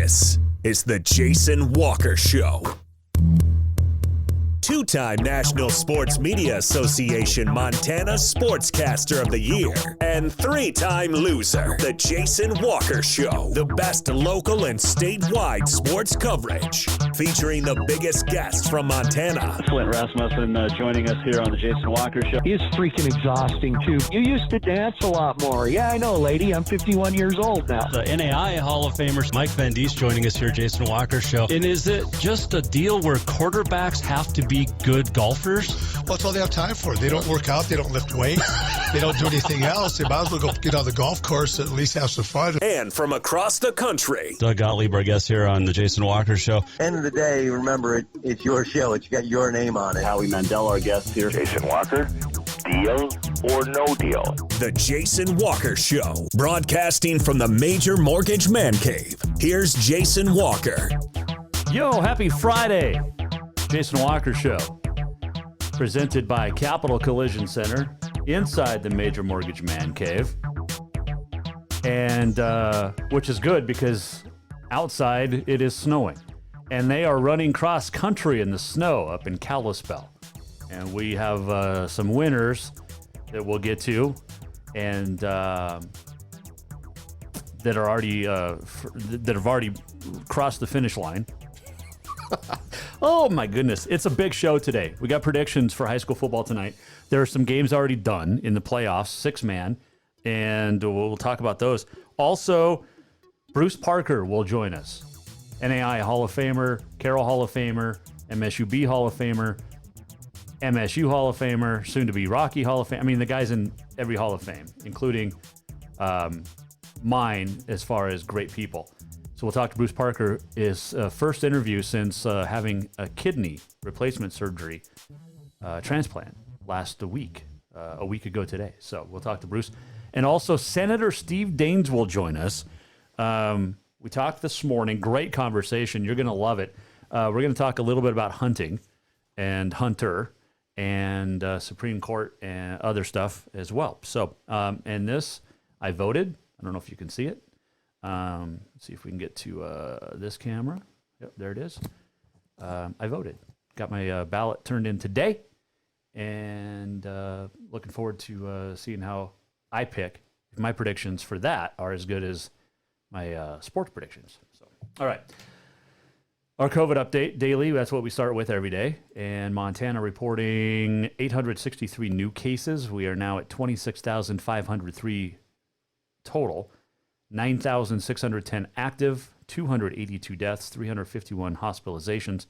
This is the Jason Walker Show. Two-time National Sports Media Association Montana Sportscaster of the Year and three-time loser, the Jason Walker Show. The best local and statewide sports coverage, featuring the biggest guests from Montana. Flint Rasmussen joining us here on the Jason Walker Show. He's freaking exhausting, too. You used to dance a lot more. Yeah, I know, lady. I'm 51 years old now. The NAI Hall of Famer Mike Van Diest joining us here, Jason Walker Show. And is it just a deal where quarterbacks have to be good golfers? Well, that's all they have time for. They don't work out. They don't lift weights. They don't do anything else. They might as well go get on the golf course and at least have some fun. And from across the country, Doug Gottlieb, our guest here on the Jason Walker Show. End of the day, remember, it's your show. It's got your name on it. Howie Mandel, our guest here. Jason Walker, deal or no deal? the Jason Walker Show, broadcasting from the Major Mortgage Man Cave. Here's Jason Walker. Yo, happy Friday. Jason Walker Show, presented by Capital Collision Center inside the Major Mortgage Man Cave. And which is good because outside it is snowing. And they are running cross country in the snow up in Kalispell. And we have some winners that we'll get to, and that are already that have already crossed the finish line. Oh my goodness, it's a big show today. We got predictions for high school football tonight. There are some games already done in the playoffs, 6-man, and we'll talk about those. Also, Bruce Parker will join us. NAI Hall of Famer, Carroll Hall of Famer, MSUB Hall of Famer, MSU Hall of Famer, soon to be Rocky Hall of Fame. I mean, the guy's in every Hall of Fame, including mine as far as great people. So we'll talk to Bruce Parker, his first interview since having a kidney replacement surgery transplant last week, a week ago today. So we'll talk to Bruce. And also Senator Steve Daines will join us. We talked this morning, great conversation. You're going to love it. We're going to talk a little bit about hunting and Hunter and Supreme Court and other stuff as well. So, and this, I voted. I don't know if you can see it. Let's see if we can get to this camera. Yep, there it is. I voted. Got my ballot turned in today, and looking forward to seeing how I pick. If my predictions for that are as good as my sports predictions. So, all right. Our COVID update daily, that's what we start with every day. And Montana reporting 863 new cases. We are now at 26,503 total. 9,610 active, 282 deaths, 351 hospitalizations,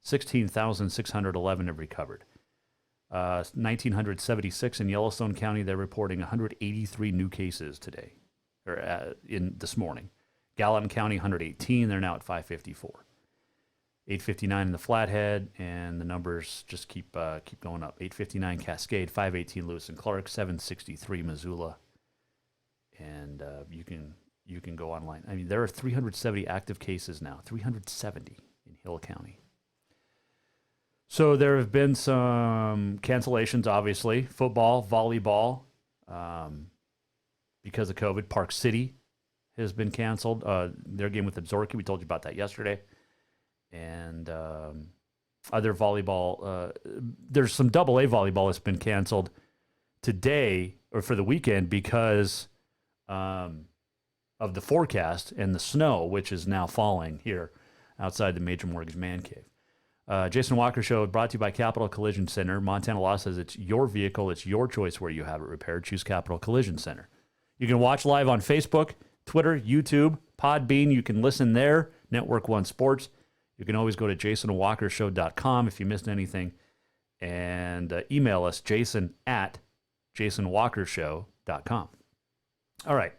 16,611 have recovered. 1,976 in Yellowstone County, they're reporting 183 new cases today, or in this morning. Gallatin County, 118, they're now at 554. 859 in the Flathead, and the numbers just keep going up. 859 Cascade, 518 Lewis and Clark, 763 Missoula. And you can go online. I mean, there are 370 active cases now, 370 in Hill County. So there have been some cancellations, obviously. Football, volleyball, because of COVID. Park City has been canceled. Their game with Absorki, we told you about that yesterday. And other volleyball, there's some AA volleyball that's been canceled today or for the weekend because of the forecast and the snow, which is now falling here outside the Major Mortgage Man Cave. Jason Walker Show brought to you by Capital Collision Center. Montana Law says it's your vehicle, it's your choice where you have it repaired. Choose Capital Collision Center. You can watch live on Facebook, Twitter, YouTube, Podbean. You can listen there, Network One Sports. You can always go to jasonwalkershow.com if you missed anything, and email us, jason@jasonwalkershow.com. All right.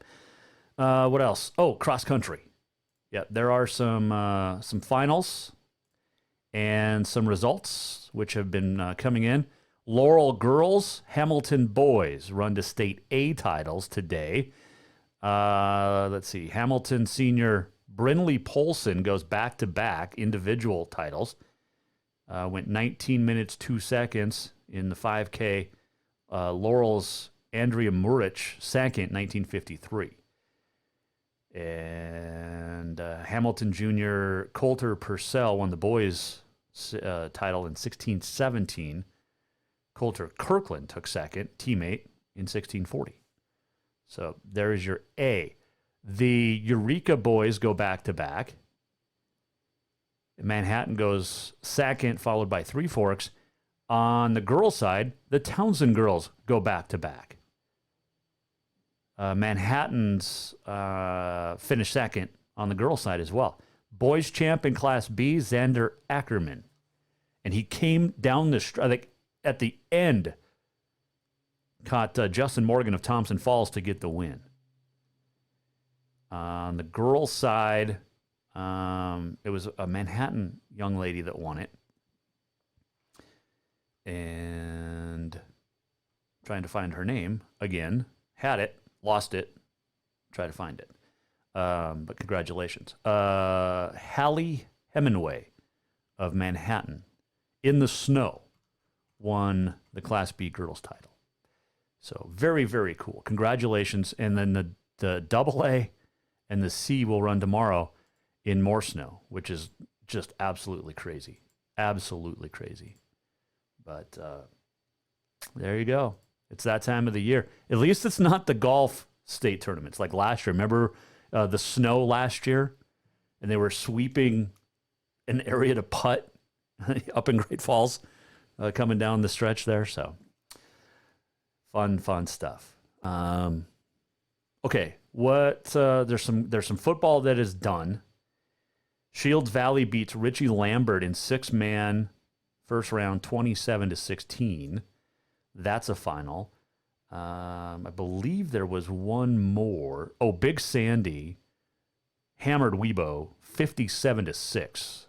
What else? Oh, cross country. Yeah, there are some finals and some results which have been coming in. Laurel girls, Hamilton boys run to state A titles today. Let's see. Hamilton senior Brinley Polson goes back-to-back individual titles. Went 19 minutes, 2 seconds in the 5K. Laurel's Andrea Murich second, 1953. And Hamilton Jr. Coulter Purcell won the boys' title in 1617. Coulter Kirkland took second, teammate, in 1640. So there is your A. The Eureka boys go back-to-back. Manhattan goes second, followed by Three Forks. On the girls' side, the Townsend girls go back-to-back. Manhattan's finished second on the girls' side as well. Boys champ in Class B, Xander Ackerman. And he came down the stretch, at the end, caught Justin Morgan of Thompson Falls to get the win. On the girls' side, it was a Manhattan young lady that won it. And trying to find her name again. Had it, lost it, try to find it. But congratulations. Hallie Hemingway of Manhattan in the snow won the Class B girls title. So very, very cool. Congratulations. And then the AA and the C will run tomorrow in more snow, which is just absolutely crazy. Absolutely crazy. But there you go. It's that time of the year. At least it's not the golf state tournaments like last year. Remember the snow last year? And they were sweeping an area to putt up in Great Falls coming down the stretch there. So fun stuff. Okay, there's some football that is done. Shields Valley beats Richie Lambert in 6-man first round, 27-16. That's a final. I believe there was one more. Oh, Big Sandy hammered Weibo 57-6.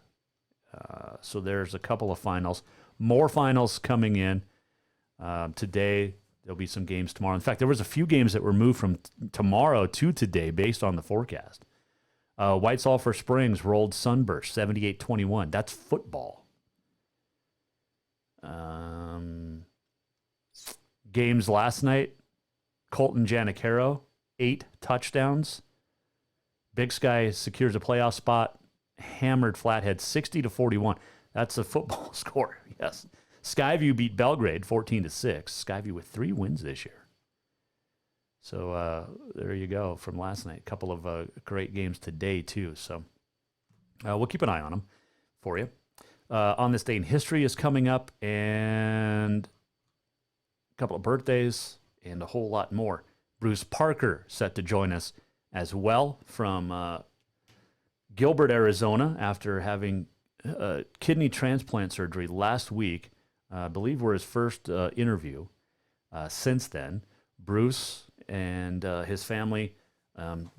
So there's a couple of finals. More finals coming in today. There'll be some games tomorrow. In fact, there was a few games that were moved from tomorrow to today based on the forecast. White Sulphur Springs rolled Sunburst 78-21. That's football. Games last night, Colton Janicaro, 8 touchdowns. Big Sky secures a playoff spot. Hammered Flathead 60-41. That's a football score, yes. Skyview beat Belgrade 14-6. Skyview with 3 wins this year. So there you go from last night. A couple of great games today, too. So we'll keep an eye on them for you. On This Day in History is coming up, and a couple of birthdays, and a whole lot more. Bruce Parker set to join us as well from Gilbert, Arizona, after having kidney transplant surgery last week. I believe we're his first interview since then. Bruce and his family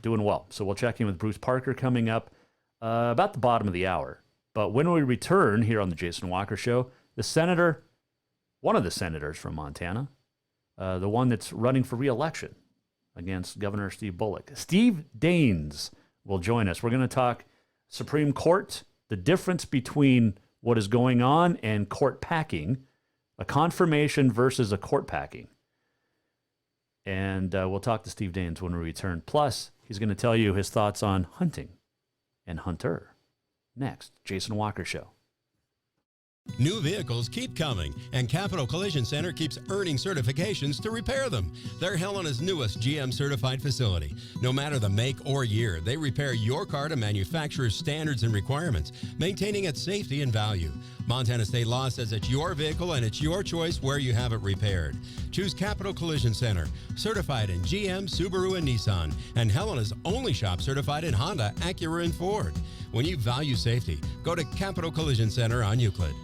doing well. So we'll check in with Bruce Parker coming up about the bottom of the hour. But when we return here on the Jason Walker Show, one of the senators from Montana, the one that's running for re-election against Governor Steve Bullock, Steve Daines, will join us. We're going to talk Supreme Court, the difference between what is going on and court packing, a confirmation versus a court packing. And we'll talk to Steve Daines when we return. Plus, he's going to tell you his thoughts on hunting and hunter. Next, Jason Walker Show. New vehicles keep coming, and Capital Collision Center keeps earning certifications to repair them. They're Helena's newest GM-certified facility. No matter the make or year, they repair your car to manufacturer's standards and requirements, maintaining its safety and value. Montana state law says it's your vehicle and it's your choice where you have it repaired. Choose Capital Collision Center, certified in GM, Subaru, and Nissan, and Helena's only shop certified in Honda, Acura, and Ford. When you value safety, go to Capital Collision Center on Euclid.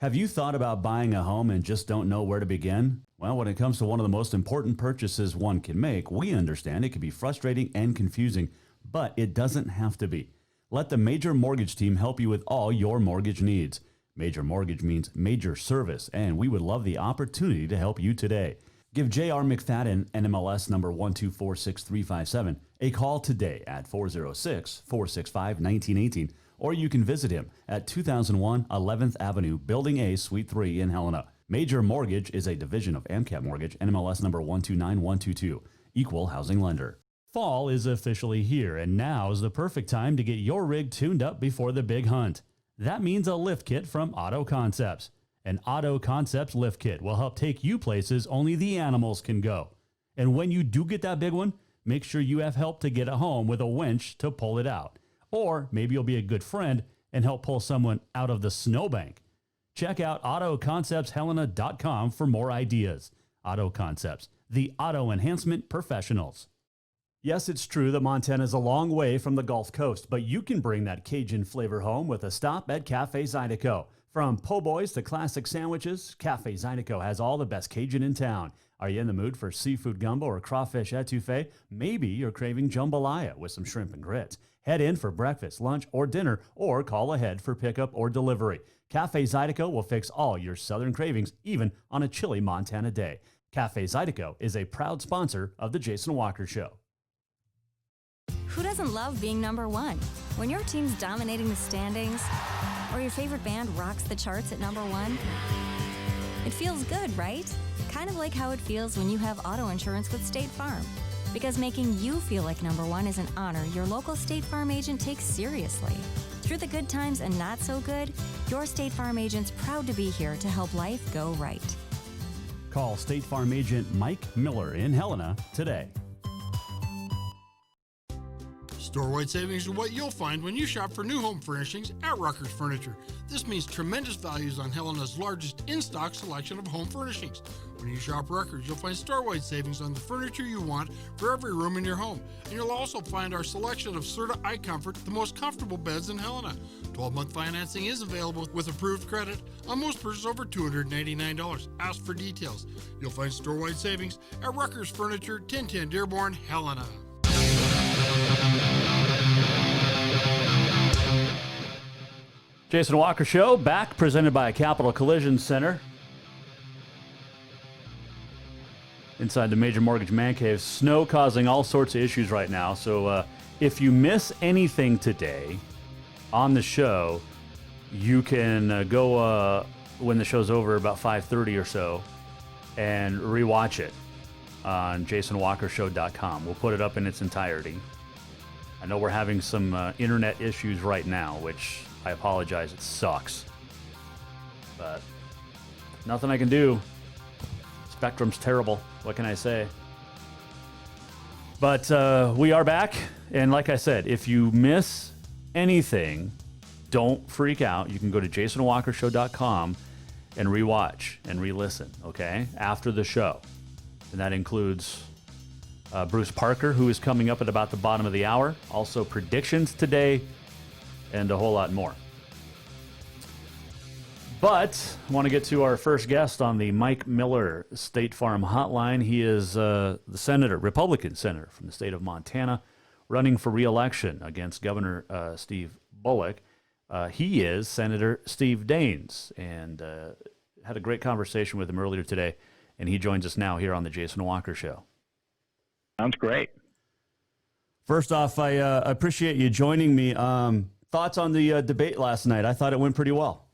Have you thought about buying a home and just don't know where to begin? Well, when it comes to one of the most important purchases one can make, we understand it can be frustrating and confusing, but it doesn't have to be. Let the Major Mortgage team help you with all your mortgage needs. Major Mortgage means major service, and we would love the opportunity to help you today. Give J.R. McFadden, NMLS number 1246357, a call today at 406-465-1918, or you can visit him at 2001 11th Avenue, Building A, Suite 3 in Helena. Major Mortgage is a division of AMCAP Mortgage, NMLS number 129122, equal housing lender. Fall is officially here, and now's the perfect time to get your rig tuned up before the big hunt. That means a lift kit from Auto Concepts. An Auto Concepts lift kit will help take you places only the animals can go. And when you do get that big one, make sure you have help to get it home with a winch to pull it out. Or maybe you'll be a good friend and help pull someone out of the snowbank. Check out AutoConceptsHelena.com for more ideas. Auto Concepts, the auto enhancement professionals. Yes, it's true that Montana is a long way from the Gulf Coast, but you can bring that Cajun flavor home with a stop at Cafe Zydeco. From po' boys to classic sandwiches, Cafe Zydeco has all the best Cajun in town. Are you in the mood for seafood gumbo or crawfish etouffee? Maybe you're craving jambalaya with some shrimp and grits. Head in for breakfast, lunch, or dinner, or call ahead for pickup or delivery. Cafe Zydeco will fix all your southern cravings, even on a chilly Montana day. Cafe Zydeco is a proud sponsor of The Jason Walker Show. Who doesn't love being number one? When your team's dominating the standings, or your favorite band rocks the charts at number one, it feels good, right? Kind of like how it feels when you have auto insurance with State Farm. Because making you feel like number one is an honor your local State Farm agent takes seriously. Through the good times and not so good, your State Farm agent's proud to be here to help life go right. Call State Farm agent Mike Miller in Helena today. Store-wide savings are what you'll find when you shop for new home furnishings at Rucker's Furniture. This means tremendous values on Helena's largest in-stock selection of home furnishings. When you shop Rucker's, you'll find store-wide savings on the furniture you want for every room in your home. And you'll also find our selection of Serta iComfort, the most comfortable beds in Helena. 12-month financing is available with approved credit on most purchases over $289. Ask for details. You'll find store-wide savings at Rucker's Furniture, 1010 Dearborn, Helena. Jason Walker Show, back, presented by Capital Collision Center. Inside the Major Mortgage Man Cave, snow causing all sorts of issues right now. So if you miss anything today on the show, you can go when the show's over about 5:30 or so and rewatch it on jasonwalkershow.com. We'll put it up in its entirety. I know we're having some internet issues right now, which I apologize, it sucks. But nothing I can do. Spectrum's terrible. What can I say? But we are back. And like I said, if you miss anything, don't freak out. You can go to jasonwalkershow.com and rewatch and re-listen, okay? After the show. And that includes Bruce Parker, who is coming up at about the bottom of the hour. Also predictions today and a whole lot more. But I want to get to our first guest on the Mike Miller State Farm Hotline. He is the senator, Republican senator from the state of Montana, running for re-election against Governor Steve Bullock. He is Senator Steve Daines, and had a great conversation with him earlier today, and he joins us now here on the Jason Walker Show. Sounds great. First off, I appreciate you joining me. Thoughts on the debate last night? I thought it went pretty well.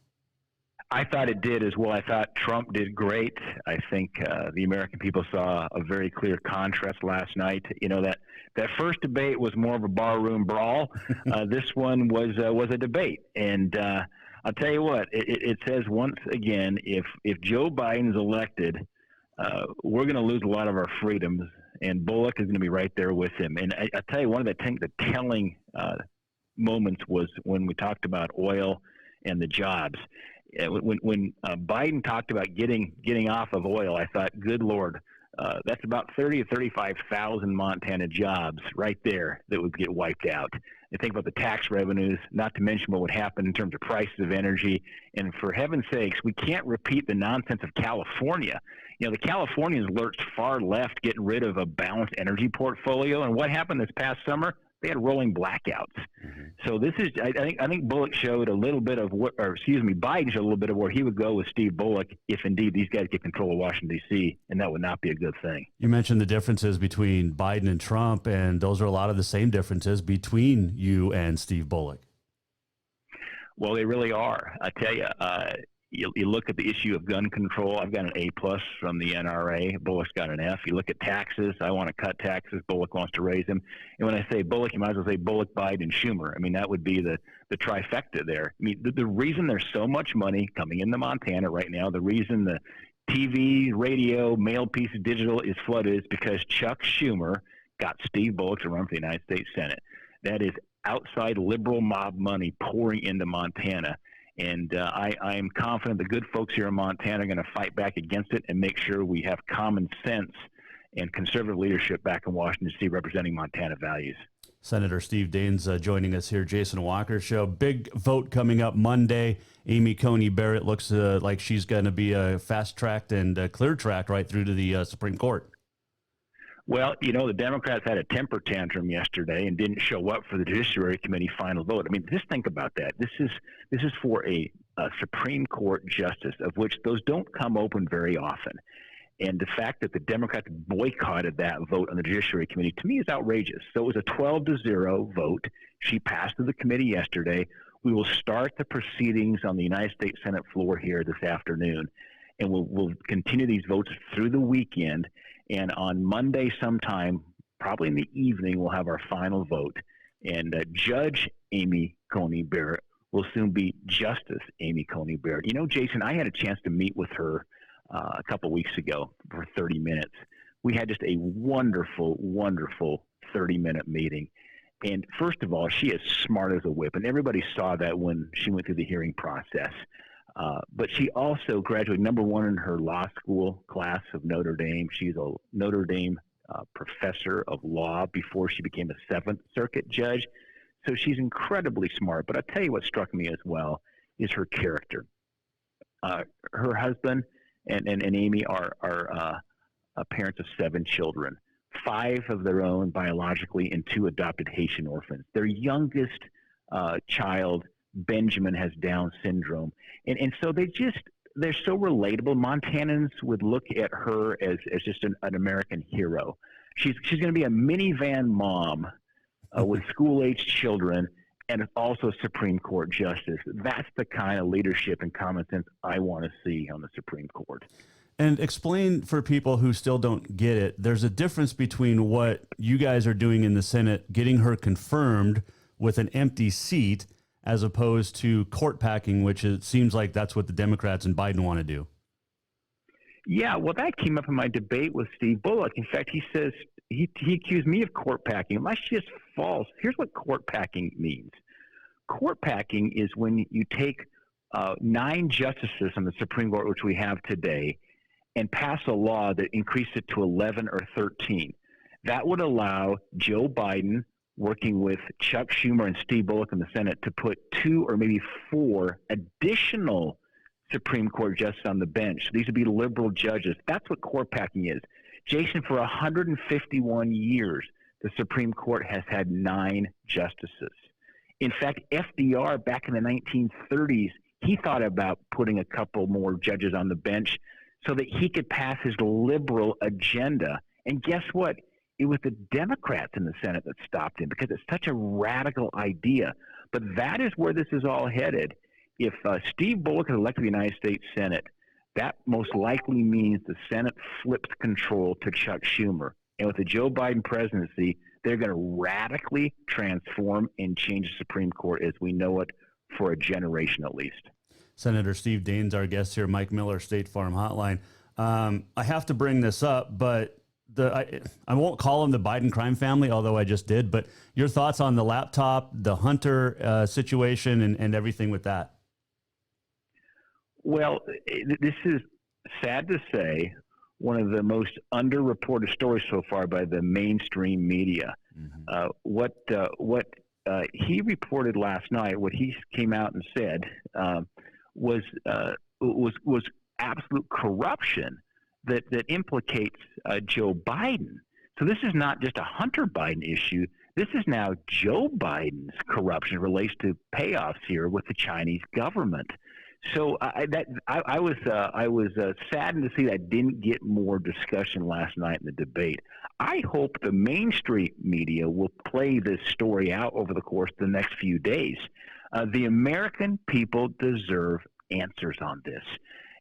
I thought it did as well. I thought Trump did great. I think the American people saw a very clear contrast last night. You know, that first debate was more of a barroom brawl. This one was a debate. And I'll tell you what, it says once again, if Joe Biden's elected, we're going to lose a lot of our freedoms, and Bullock is going to be right there with him. And I'll tell you, one of the telling moments was when we talked about oil and the jobs. When Biden talked about getting off of oil, I thought, good Lord, that's about 30 to 35,000 Montana jobs right there that would get wiped out. And think about the tax revenues, not to mention what would happen in terms of prices of energy. And for heaven's sakes, we can't repeat the nonsense of California. You know, the Californians lurched far left, getting rid of a balanced energy portfolio. And what happened this past summer? They had rolling blackouts. Mm-hmm. So this is, I think Bullock showed a little bit of Biden showed a little bit of where he would go with Steve Bullock if indeed these guys get control of Washington, D.C., and that would not be a good thing. You mentioned the differences between Biden and Trump, and those are a lot of the same differences between you and Steve Bullock. Well, they really are. I tell you, You look at the issue of gun control. I've got an A+ from the NRA. Bullock's got an F. You look at taxes. I want to cut taxes. Bullock wants to raise them. And when I say Bullock, you might as well say Bullock, Biden, and Schumer. I mean, that would be the trifecta there. I mean, the reason there's so much money coming into Montana right now, the reason the TV, radio, mail piece, digital is flooded is because Chuck Schumer got Steve Bullock to run for the United States Senate. That is outside liberal mob money pouring into Montana. And I am confident the good folks here in Montana are going to fight back against it and make sure we have common sense and conservative leadership back in Washington, D.C. representing Montana values. Senator Steve Daines joining us here, Jason Walker Show. Big vote coming up Monday. Amy Coney Barrett looks like she's going to be fast-tracked and clear-tracked right through to the Supreme Court. Well, the Democrats had a temper tantrum yesterday and didn't show up for the Judiciary Committee final vote. I mean, just think about that. This is for a Supreme Court justice, of which those don't come open very often. And the fact that the Democrats boycotted that vote on the Judiciary Committee, to me, is outrageous. So it was a 12-0 vote. She passed through the committee yesterday. We will start the proceedings on the United States Senate floor here this afternoon, and we'll continue these votes through the weekend. And on Monday sometime, probably in the evening, we'll have our final vote. And Judge Amy Coney Barrett will soon be Justice Amy Coney Barrett. Jason, I had a chance to meet with her a couple weeks ago for 30 minutes. We had just a wonderful, wonderful 30-minute meeting. And first of all, she is smart as a whip. And everybody saw that when she went through the hearing process. But she also graduated #1 in her law school class of Notre Dame. She's a Notre Dame professor of law before she became a Seventh Circuit judge. So she's incredibly smart. But I'll tell you what struck me as well is her character. Her husband and Amy are parents of 7 children, 5 of their own biologically and 2 adopted Haitian orphans. Their youngest child, Benjamin, has Down syndrome. And so they're so relatable. Montanans would look at her as just an American hero. She's going to be a minivan mom with school-aged children and also Supreme Court justice. That's the kind of leadership and common sense I want to see on the Supreme Court. And explain for people who still don't get it, there's a difference between what you guys are doing in the Senate, getting her confirmed with an empty seat, as opposed to court packing, which it seems like that's what the Democrats and Biden want to do. Yeah, well, that came up in my debate with Steve Bullock. In fact, he says he accused me of court packing. That's just false. Here's what court packing means. Court packing is when you take 9 justices on the Supreme Court, which we have today, and pass a law that increases it to 11 or 13. That would allow Joe Biden, working with Chuck Schumer and Steve Bullock in the Senate, to put 2 or maybe 4 additional Supreme Court justices on the bench. These would be liberal judges. That's what court packing is. Jason, for 151 years, the Supreme Court has had 9 justices. In fact, FDR, back in the 1930s, he thought about putting a couple more judges on the bench so that he could pass his liberal agenda. And guess what? It was the Democrats in the Senate that stopped him because it's such a radical idea. But that is where this is all headed. If Steve Bullock is elected to the United States Senate, that most likely means the Senate flips control to Chuck Schumer. And with the Joe Biden presidency, they're going to radically transform and change the Supreme Court as we know it for a generation at least. Senator Steve Daines, our guest here, Mike Miller, State Farm Hotline. I have to bring this up, but I won't call them the Biden crime family, although I just did. But your thoughts on the laptop, the Hunter situation, and everything with that? Well, this is sad to say one of the most underreported stories so far by the mainstream media. Mm-hmm. What he reported last night, what he came out and said, was absolute corruption that implicates Joe Biden. So this is not just a Hunter Biden issue. This is now Joe Biden's corruption relates to payoffs here with the Chinese government. So I was saddened to see that didn't get more discussion last night in the debate. I hope the mainstream media will play this story out over the course of the next few days. The American people deserve answers on this.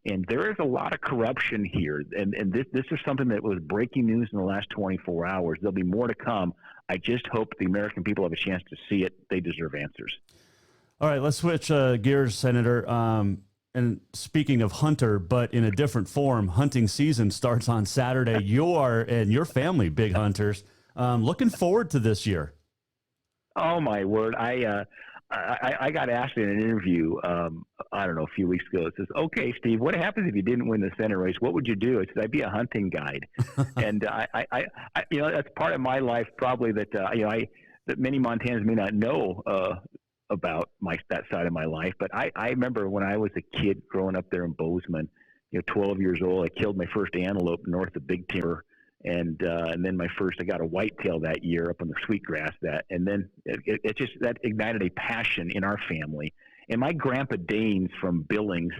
And there is a lot of corruption here. And this is something that was breaking news in the last 24 hours. There'll be more to come. I just hope the American people have a chance to see it. They deserve answers. All right, let's switch gears, Senator. And speaking of hunter, but in a different form, hunting season starts on Saturday. You are, and your family, big hunters. Looking forward to this year. Oh, my word. I got asked in an interview, I don't know, a few weeks ago. It says, "Okay, Steve, what happens if you didn't win the Senate race? What would you do?" I said, "I'd be a hunting guide." And I that's part of my life probably that that many Montanans may not know about that side of my life. But I remember when I was a kid growing up there in Bozeman, 12 years old, I killed my first antelope north of Big Timber. And then I got a whitetail that year up on the sweetgrass. And then it just that ignited a passion in our family. And my grandpa Daines from Billings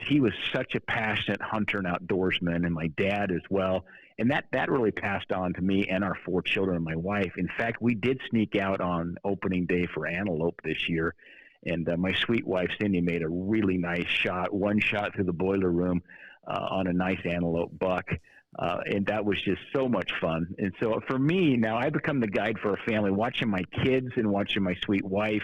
he was such a passionate hunter and outdoorsman, and my dad as well. And that really passed on to me and our 4 children and my wife. In fact, we did sneak out on opening day for antelope this year. And my sweet wife, Cindy, made a really nice shot, one shot through the boiler room on a nice antelope buck. And that was just so much fun. And so for me, now I become the guide for a family, watching my kids and watching my sweet wife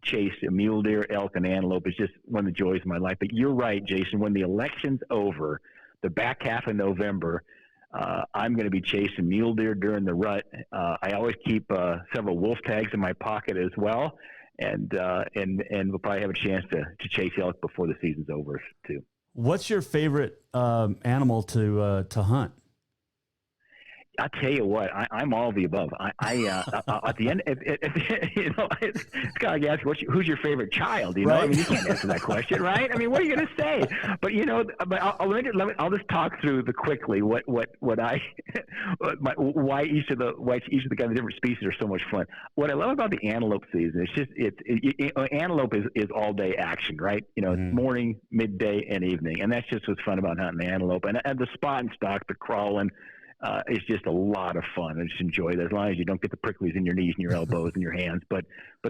chase a mule deer, elk, and antelope is just one of the joys of my life. But you're right, Jason, when the election's over, the back half of November, I'm going to be chasing mule deer during the rut. I always keep several wolf tags in my pocket as well. And we'll probably have a chance to chase elk before the season's over too. What's your favorite animal to hunt? I'll tell you what, I'm all of the above. At the end, it's kind of like asking, who's your favorite child? Right? I mean, you can't answer that question, right? I mean, what are you going to say? But I'll just talk through quickly why each of the kind of different species are so much fun. What I love about the antelope season is antelope is all day action, right? It's morning, midday, and evening, and that's just what's fun about hunting antelope. And the spot and stalk, the crawling. It's just a lot of fun. I just enjoy it as long as you don't get the pricklies in your knees and your elbows and your hands. But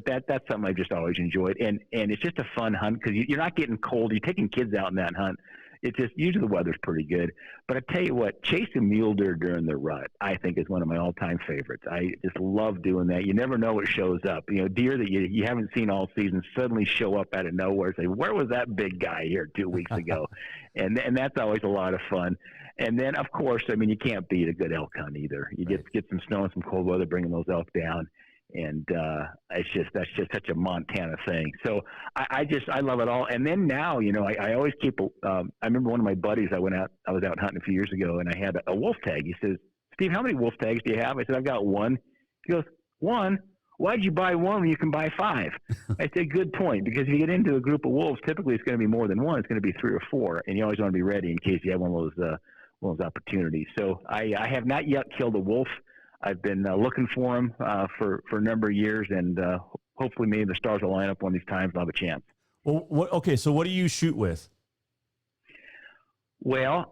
that's something I've just always enjoyed. And it's just a fun hunt because you're not getting cold. You're taking kids out in that hunt. It's just usually the weather's pretty good. But I tell you what, chasing mule deer during the rut, I think is one of my all-time favorites. I just love doing that. You never know what shows up. Deer that you haven't seen all season suddenly show up out of nowhere and say, "Where was that big guy here 2 weeks ago?" and that's always a lot of fun. And then, of course, I mean, you can't beat a good elk hunt either. You get some snow and some cold weather, bringing those elk down, and that's just such a Montana thing. So I love it all. And then now, I always keep. I remember one of my buddies. I was out hunting a few years ago, and I had a wolf tag. He says, "Steve, how many wolf tags do you have?" I said, "I've got one." He goes, "One? Why'd you buy one when you can buy 5? I said, "Good point, because if you get into a group of wolves, typically it's going to be more than one. It's going to be 3 or 4, and you always want to be ready in case you have one of those opportunities." So I have not yet killed a wolf. I've been looking for them for a number of years, and hopefully maybe the stars will line up one of these times and I'll have a chance. Well, okay, so what do you shoot with? Well,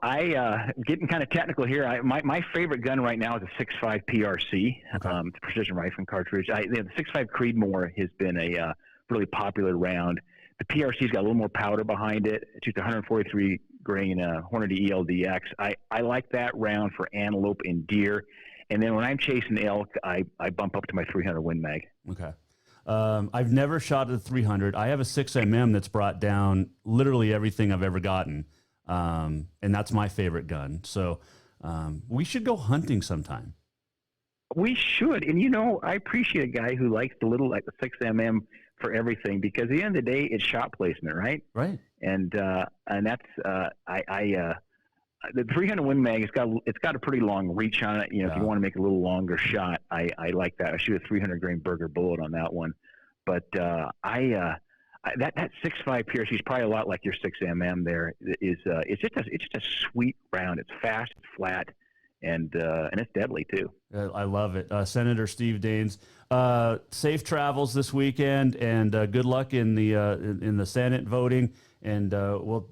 getting kind of technical here. My favorite gun right now is a 6.5 PRC. It's a precision rifling cartridge. The 6.5 Creedmoor has been a really popular round. The PRC's got a little more powder behind it. It's just 143 grain Hornady ELDX. I like that round for antelope and deer. And then when I'm chasing elk, I bump up to my 300 Win Mag. Okay. I've never shot at a 300. I have a 6mm that's brought down literally everything I've ever gotten. And that's my favorite gun. So we should go hunting sometime. We should. And, I appreciate a guy who likes the 6mm for everything, because at the end of the day, it's shot placement, right? Right. And that's the 300 Win Mag. It's got a pretty long reach on it. If you want to make a little longer shot, I like that. I shoot a 300 grain Burger bullet on that one. But that 6.5 PRC is probably a lot like your 6mm. There it's just a sweet round. It's fast, it's flat, and it's deadly too. I love it. Senator Steve Daines, safe travels this weekend, and good luck in the Senate voting. And we'll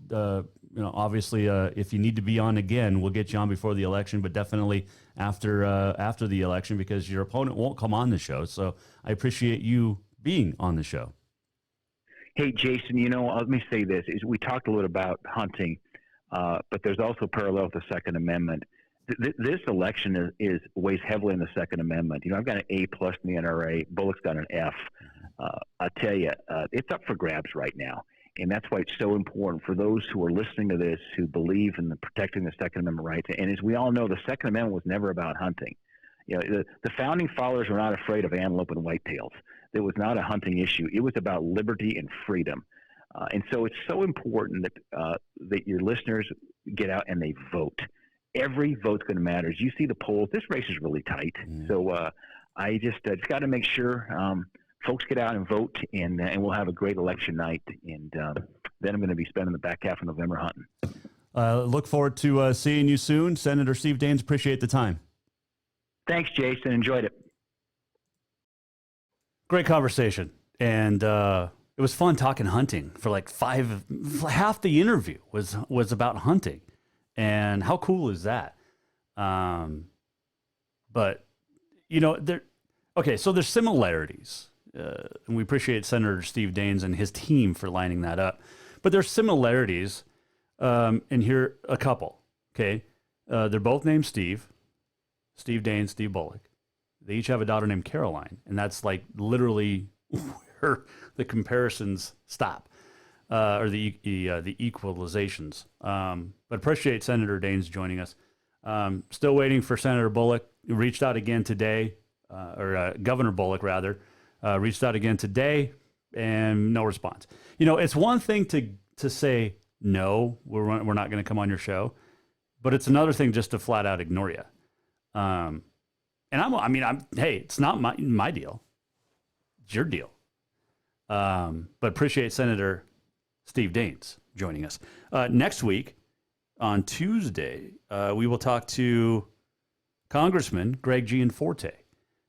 obviously, if you need to be on again, we'll get you on before the election, but definitely after the election, because your opponent won't come on the show. So I appreciate you being on the show. Hey, Jason, let me say this. We talked a little about hunting, but there's also parallel with the Second Amendment. This election weighs heavily in the Second Amendment. I've got an A+ in the NRA. Bullock's got an F. I tell you, it's up for grabs right now. And that's why it's so important for those who are listening to this who believe in protecting the Second Amendment rights. And as we all know, the Second Amendment was never about hunting. The founding fathers were not afraid of antelope and whitetails. It was not a hunting issue. It was about liberty and freedom. And so it's so important that your listeners get out and they vote. Every vote's going to matter. As you see the polls, this race is really tight. So I just got to make sure folks get out and vote, and we'll have a great election night. And then I'm going to be spending the back half of November hunting. Look forward to seeing you soon. Senator Steve Daines, appreciate the time. Thanks, Jason. Enjoyed it. Great conversation. And it was fun talking hunting for like half the interview was about hunting. And how cool is that? But, so there's similarities. And we appreciate Senator Steve Daines and his team for lining that up. But there's similarities, and here a couple, okay? They're both named Steve Daines, Steve Bullock. They each have a daughter named Caroline, and that's like literally where the comparisons stop, or the equalizations. But appreciate Senator Daines joining us. Still waiting for Senator Bullock. He reached out again today, or Governor Bullock rather, reached out again today, and no response. It's one thing to say no, we're not going to come on your show, but it's another thing just to flat out ignore you. Hey, it's not my deal. It's your deal. But appreciate Senator Steve Daines joining us. Next week, on Tuesday, we will talk to Congressman Greg Gianforte.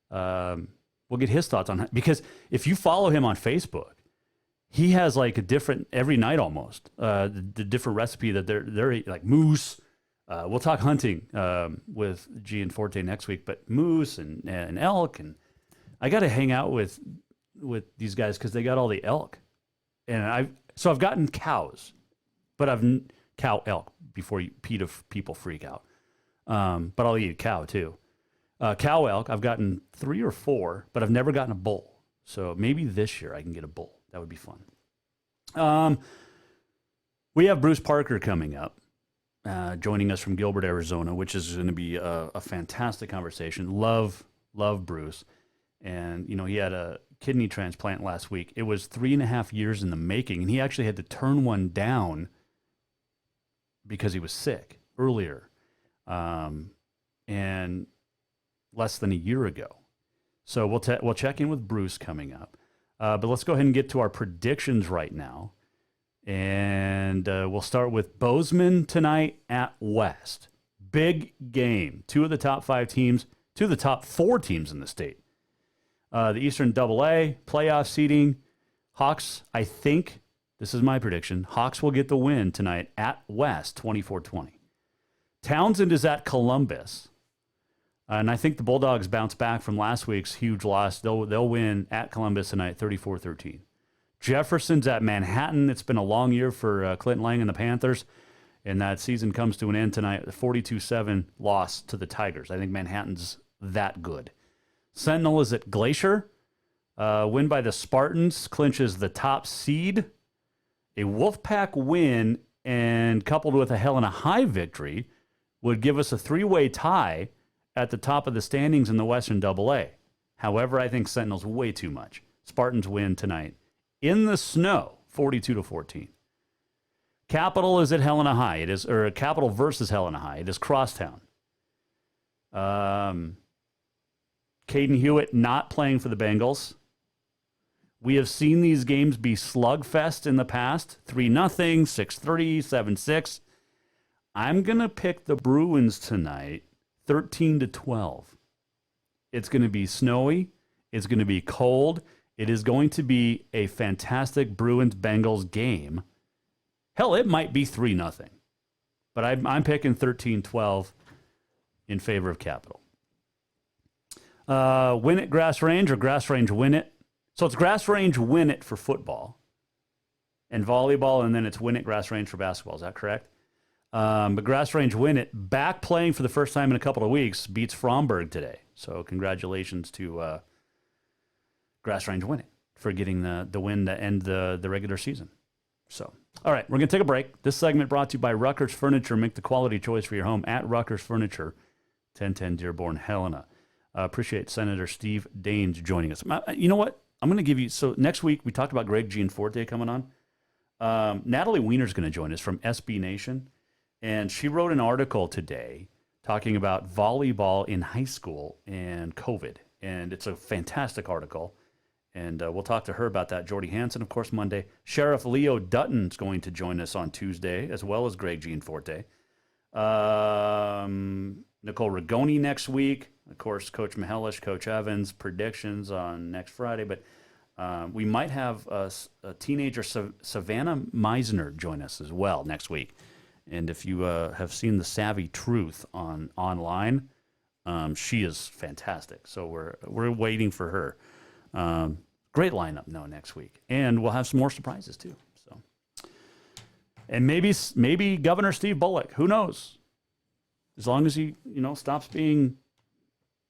We'll get his thoughts on it, because if you follow him on Facebook, he has like a different, every night almost, the different recipe that they're eating, like moose. We'll talk hunting with Gianforte next week, but moose and elk, and I got to hang out with these guys because they got all the elk, and I've gotten cows, but cow elk before people freak out. But I'll eat a cow too. Cow elk, I've gotten 3 or 4, but I've never gotten a bull. So maybe this year I can get a bull. That would be fun. We have Bruce Parker coming up. Joining us from Gilbert, Arizona, which is going to be a fantastic conversation. Love Bruce. And, he had a kidney transplant last week. It was 3.5 years in the making, and he actually had to turn one down because he was sick earlier, and less than a year ago. So we'll check in with Bruce coming up. But let's go ahead and get to our predictions right now. And we'll start with Bozeman tonight at West. Big game. 2 of the top 5 teams, 2 of the top 4 teams in the state. The Eastern AA playoff seeding. Hawks, I think, this is my prediction, Hawks will get the win tonight at West, 24-20. Townsend is at Columbus. And I think the Bulldogs bounce back from last week's huge loss. They'll win at Columbus tonight, 34-13. Jefferson's at Manhattan. It's been a long year for Clinton Lang and the Panthers, and that season comes to an end tonight with a 42-7 loss to the Tigers. I think Manhattan's that good. Sentinel is at Glacier. Win by the Spartans clinches the top seed. A Wolfpack win and coupled with a Helena High victory would give us a 3-way tie at the top of the standings in the Western AA. However, I think Sentinel's way too much. Spartans win tonight in the snow, 42-14. Capital is at Helena High. It is, or Capital versus Helena High. It is Crosstown. Caden Hewitt not playing for the Bengals. We have seen these games be slugfest in the past. 3-0, 6-3, 7-6. I'm going to pick the Bruins tonight, 13-12. It's going to be snowy. It's going to be cold. It is going to be a fantastic Bruins-Bengals game. Hell, it might be 3-0. But I'm picking 13-12 in favor of Capital. Win it, Grass Range, or Grass Range win it. So it's Grass Range win it for football. and volleyball, and then it's Winnett Grass Range for basketball. Is that correct? But Grass Range Winnett, back playing for the first time in a couple of weeks, beats Fromberg today. So congratulations to Grass Range Winnett for getting the win to end the regular season. So, all right, we're going to take a break. This segment brought to you by Rucker's Furniture. Make the quality choice for your home at Rucker's Furniture, 1010 Dearborn, Helena. Appreciate Senator Steve Daines joining us. You know what? I'm going to give you, so next week we talked about Greg Gianforte coming on. Natalie Wiener's going to join us from SB Nation, and she wrote an article today talking about volleyball in high school and COVID, and it's a fantastic article. And we'll talk to her about that. Jordy Hansen, of course, Monday. Sheriff Leo Dutton's going to join us on Tuesday, as well as Greg Gianforte. Nicole Rigoni next week. Of course, Coach Mihelish, Coach Evans, predictions on next Friday. But we might have a teenager, Savannah Meisner, join us as well next week. And if you have seen The Savvy Truth online, she is fantastic. So we're waiting for her. Great lineup next week, and we'll have some more surprises too. So, and maybe Governor Steve Bullock, who knows? As long as he stops being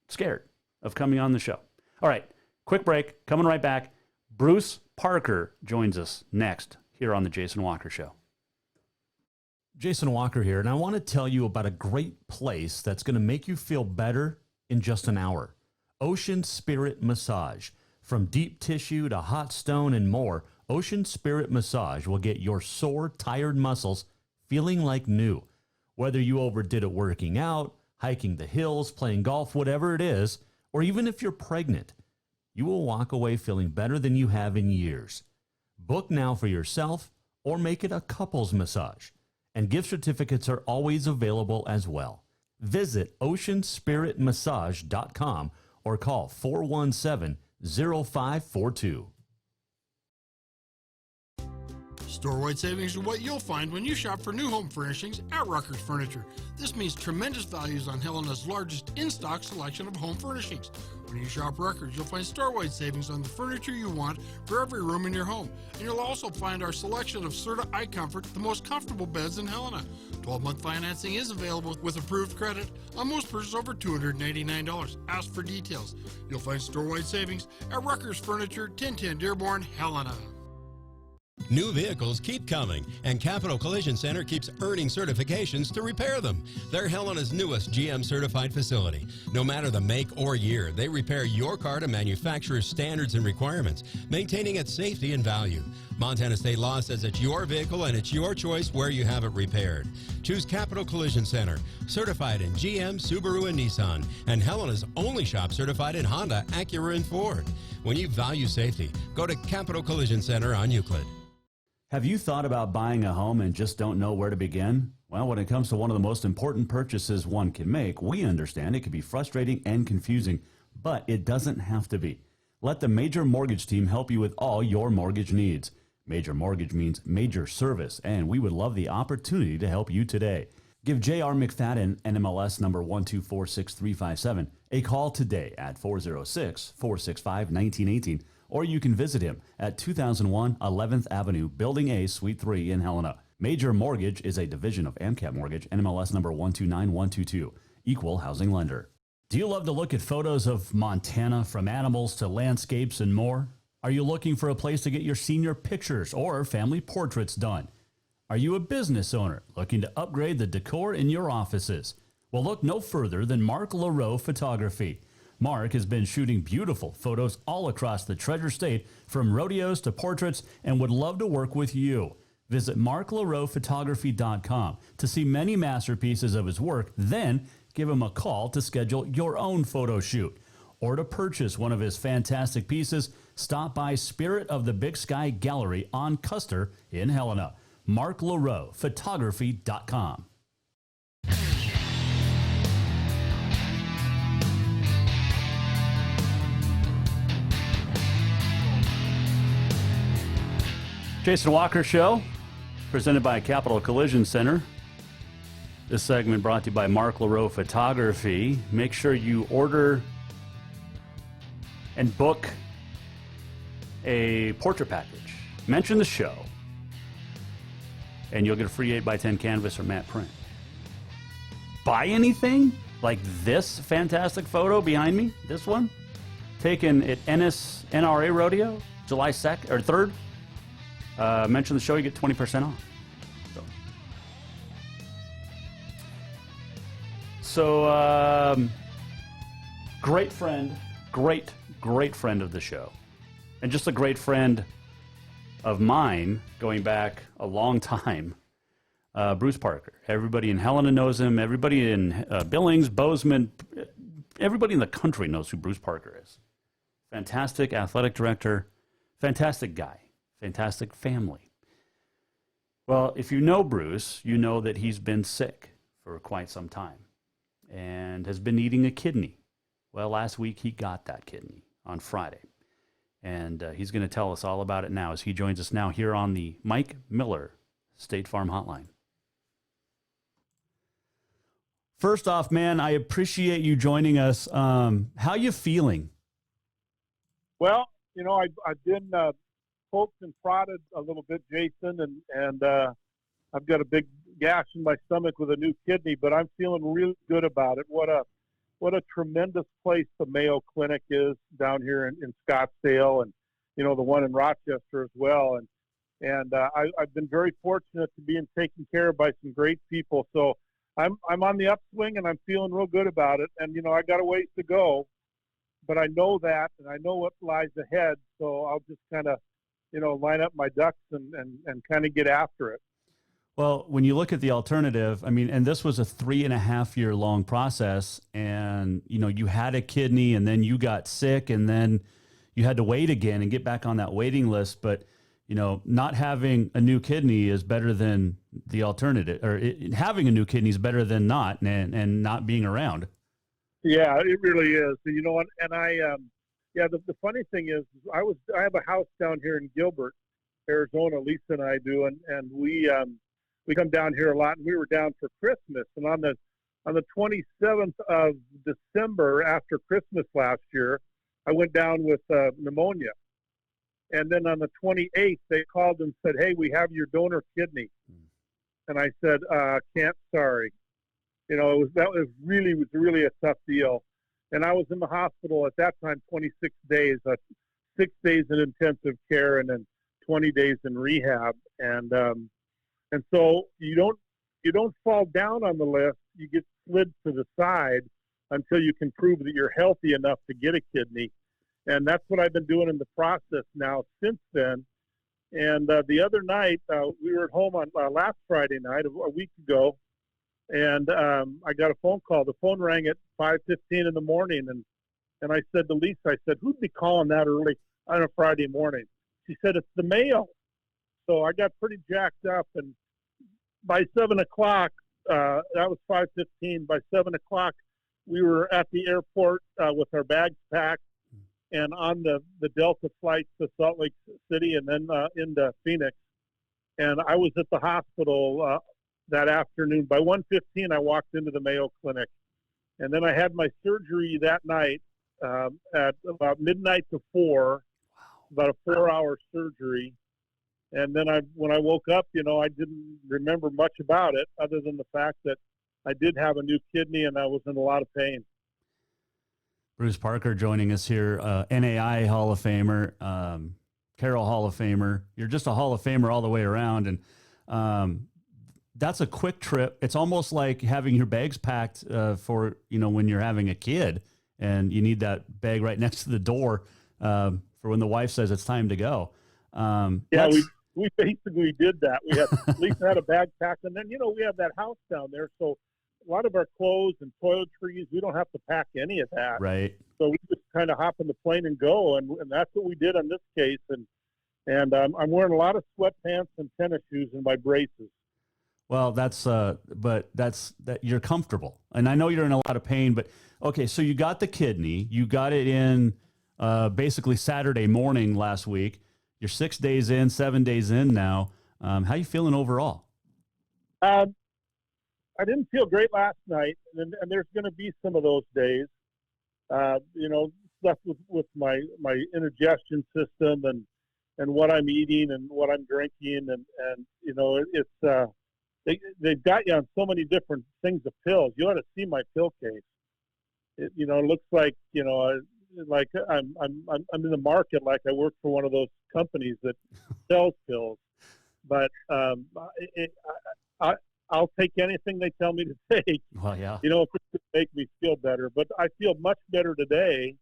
scared of coming on the show. All right, quick break. Coming right back. Bruce Parker joins us next here on the Jason Walker Show. Jason Walker here, and I want to tell you about a great place that's going to make you feel better in just an hour. Ocean Spirit Massage. From deep tissue to hot stone and more, Ocean Spirit Massage will get your sore, tired muscles feeling like new. Whether you overdid it working out, hiking the hills, playing golf, whatever it is, or even if you're pregnant, you will walk away feeling better than you have in years. Book now for yourself or make it a couples massage. And gift certificates are always available as well. Visit oceanspiritmassage.com or call 417-0542. Store-wide savings are what you'll find when you shop for new home furnishings at Rucker's Furniture. This means tremendous values on Helena's largest in-stock selection of home furnishings. When you shop Rucker's, you'll find store-wide savings on the furniture you want for every room in your home. And you'll also find our selection of Serta iComfort, the most comfortable beds in Helena. 12-month financing is available with approved credit on most purchases over $289. Ask for details. You'll find store-wide savings at Rucker's Furniture, 1010 Dearborn, Helena. New vehicles keep coming, and Capital Collision Center keeps earning certifications to repair them. They're Helena's newest GM-certified facility. No matter the make or year, they repair your car to manufacturer's standards and requirements, maintaining its safety and value. Montana state law says it's your vehicle and it's your choice where you have it repaired. Choose Capital Collision Center, certified in GM, Subaru, and Nissan, and Helena's only shop certified in Honda, Acura, and Ford. When you value safety, go to Capital Collision Center on Euclid. Have you thought about buying a home and just don't know where to begin? Well, when it comes to one of the most important purchases one can make, we understand it can be frustrating and confusing, but it doesn't have to be. Let the Major Mortgage team help you with all your mortgage needs. Major Mortgage means major service, and we would love the opportunity to help you today. Give J.R. McFadden, NMLS number 1246357, a call today at 406-465-1918. Or you can visit him at 2001 11th Avenue, Building A, Suite 3 in Helena. Major Mortgage is a division of AMCAP Mortgage, NMLS number 129122, equal housing lender. Do you love to look at photos of Montana, from animals to landscapes and more? Are you looking for a place to get your senior pictures or family portraits done? Are you a business owner looking to upgrade the decor in your offices? Well, look no further than Mark LaRoe Photography. Mark has been shooting beautiful photos all across the Treasure State, from rodeos to portraits, and would love to work with you. Visit marklaroephotography.com to see many masterpieces of his work, then give him a call to schedule your own photo shoot. Or to purchase one of his fantastic pieces, stop by Spirit of the Big Sky Gallery on Custer in Helena. marklaroephotography.com. Jason Walker Show, presented by Capital Collision Center. This segment brought to you by Mark LaRoe Photography. Make sure you order and book a portrait package. Mention the show. and you'll get a free 8x10 canvas or matte print. Buy anything like this fantastic photo behind me, this one, taken at Ennis NRA Rodeo, July 2nd or 3rd. Mention the show, you get 20% off. So, great friend, great friend of the show. And just a great friend of mine going back a long time, Bruce Parker. Everybody in Helena knows him. Everybody in Billings, Bozeman, everybody in the country knows who Bruce Parker is. Fantastic athletic director, fantastic guy, fantastic family. Well, if you know Bruce, you know that he's been sick for quite some time and has been needing a kidney. Well, last week he got that kidney on Friday. And he's going to tell us all about it now as he joins us now here on the Mike Miller State Farm Hotline. First off, man, I appreciate you joining us. How you feeling? Well, you know, I've been poked and prodded a little bit, Jason, and I've got a big gash in my stomach with a new kidney, but I'm feeling really good about it. What a tremendous place the Mayo Clinic is down here in Scottsdale, and you know the one in Rochester as well. And I've been very fortunate to be taken care of by some great people. So I'm on the upswing, and I'm feeling real good about it. And you know I got a ways to go, but I know that, and I know what lies ahead. So I'll just kind of line up my ducks and kind of get after it. Well, when you look at the alternative, I mean, and this was a 3.5 year long process, and, you know, you had a kidney and then you got sick and then you had to wait again and get back on that waiting list. But, you know, not having a new kidney is better than the alternative, or having a new kidney is better than not, and not being around. Yeah, it really is. You know, and I, the funny thing is I have a house down here in Gilbert, Arizona, Lisa and I do, and we come down here a lot, and we were down for Christmas. And on the 27th of December, after Christmas last year, I went down with pneumonia. And then on the 28th, they called and said, "Hey, we have your donor kidney." And I said, "Can't, sorry." You know, that was really a tough deal. And I was in the hospital at that time 26 days, 6 days in intensive care, and then 20 days in rehab. And so you don't fall down on the list. You get slid to the side until you can prove that you're healthy enough to get a kidney. And that's what I've been doing in the process now since then. And the other night, we were at home on last Friday night, a week ago, and I got a phone call. The phone rang at 5:15 in the morning, and I said to Lisa, I said, "Who'd be calling that early on a Friday morning?" She said, "It's the Mayo." So I got pretty jacked up, and by 7 o'clock, that was 5:15. By 7 o'clock, we were at the airport with our bags packed and on the Delta flight to Salt Lake City and then into Phoenix. And I was at the hospital that afternoon. By 1:15, I walked into the Mayo Clinic. And then I had my surgery that night at about midnight to 4, about a 4-hour surgery. And then when I woke up, you know, I didn't remember much about it other than the fact that I did have a new kidney and I was in a lot of pain. Bruce Parker joining us here, NAI Hall of Famer, Carroll Hall of Famer. You're just a Hall of Famer all the way around. And that's a quick trip. It's almost like having your bags packed for, you know, when you're having a kid and you need that bag right next to the door for when the wife says it's time to go. We basically did that. We had Lisa had a bag packed, and then you know we have that house down there, so a lot of our clothes and toiletries, we don't have to pack any of that. Right. So we just kind of hop in the plane and go, and that's what we did on this case. And I'm wearing a lot of sweatpants and tennis shoes and my braces. Well, but you're comfortable, and I know you're in a lot of pain. But okay, so you got the kidney, you got it in basically Saturday morning last week. You're 6 days in, 7 days in now. How you feeling overall? I didn't feel great last night, and there's going to be some of those days. You know, stuff with my indigestion system, and what I'm eating and what I'm drinking, and you know, they've got you on so many different things of pills. You ought to see my pill case. It, you know, it looks like, you know, like I'm in the market, like I work for one of those companies that sells pills. But I'll take anything they tell me to take. Well, yeah. You know, if it's going to make me feel better. But I feel much better today.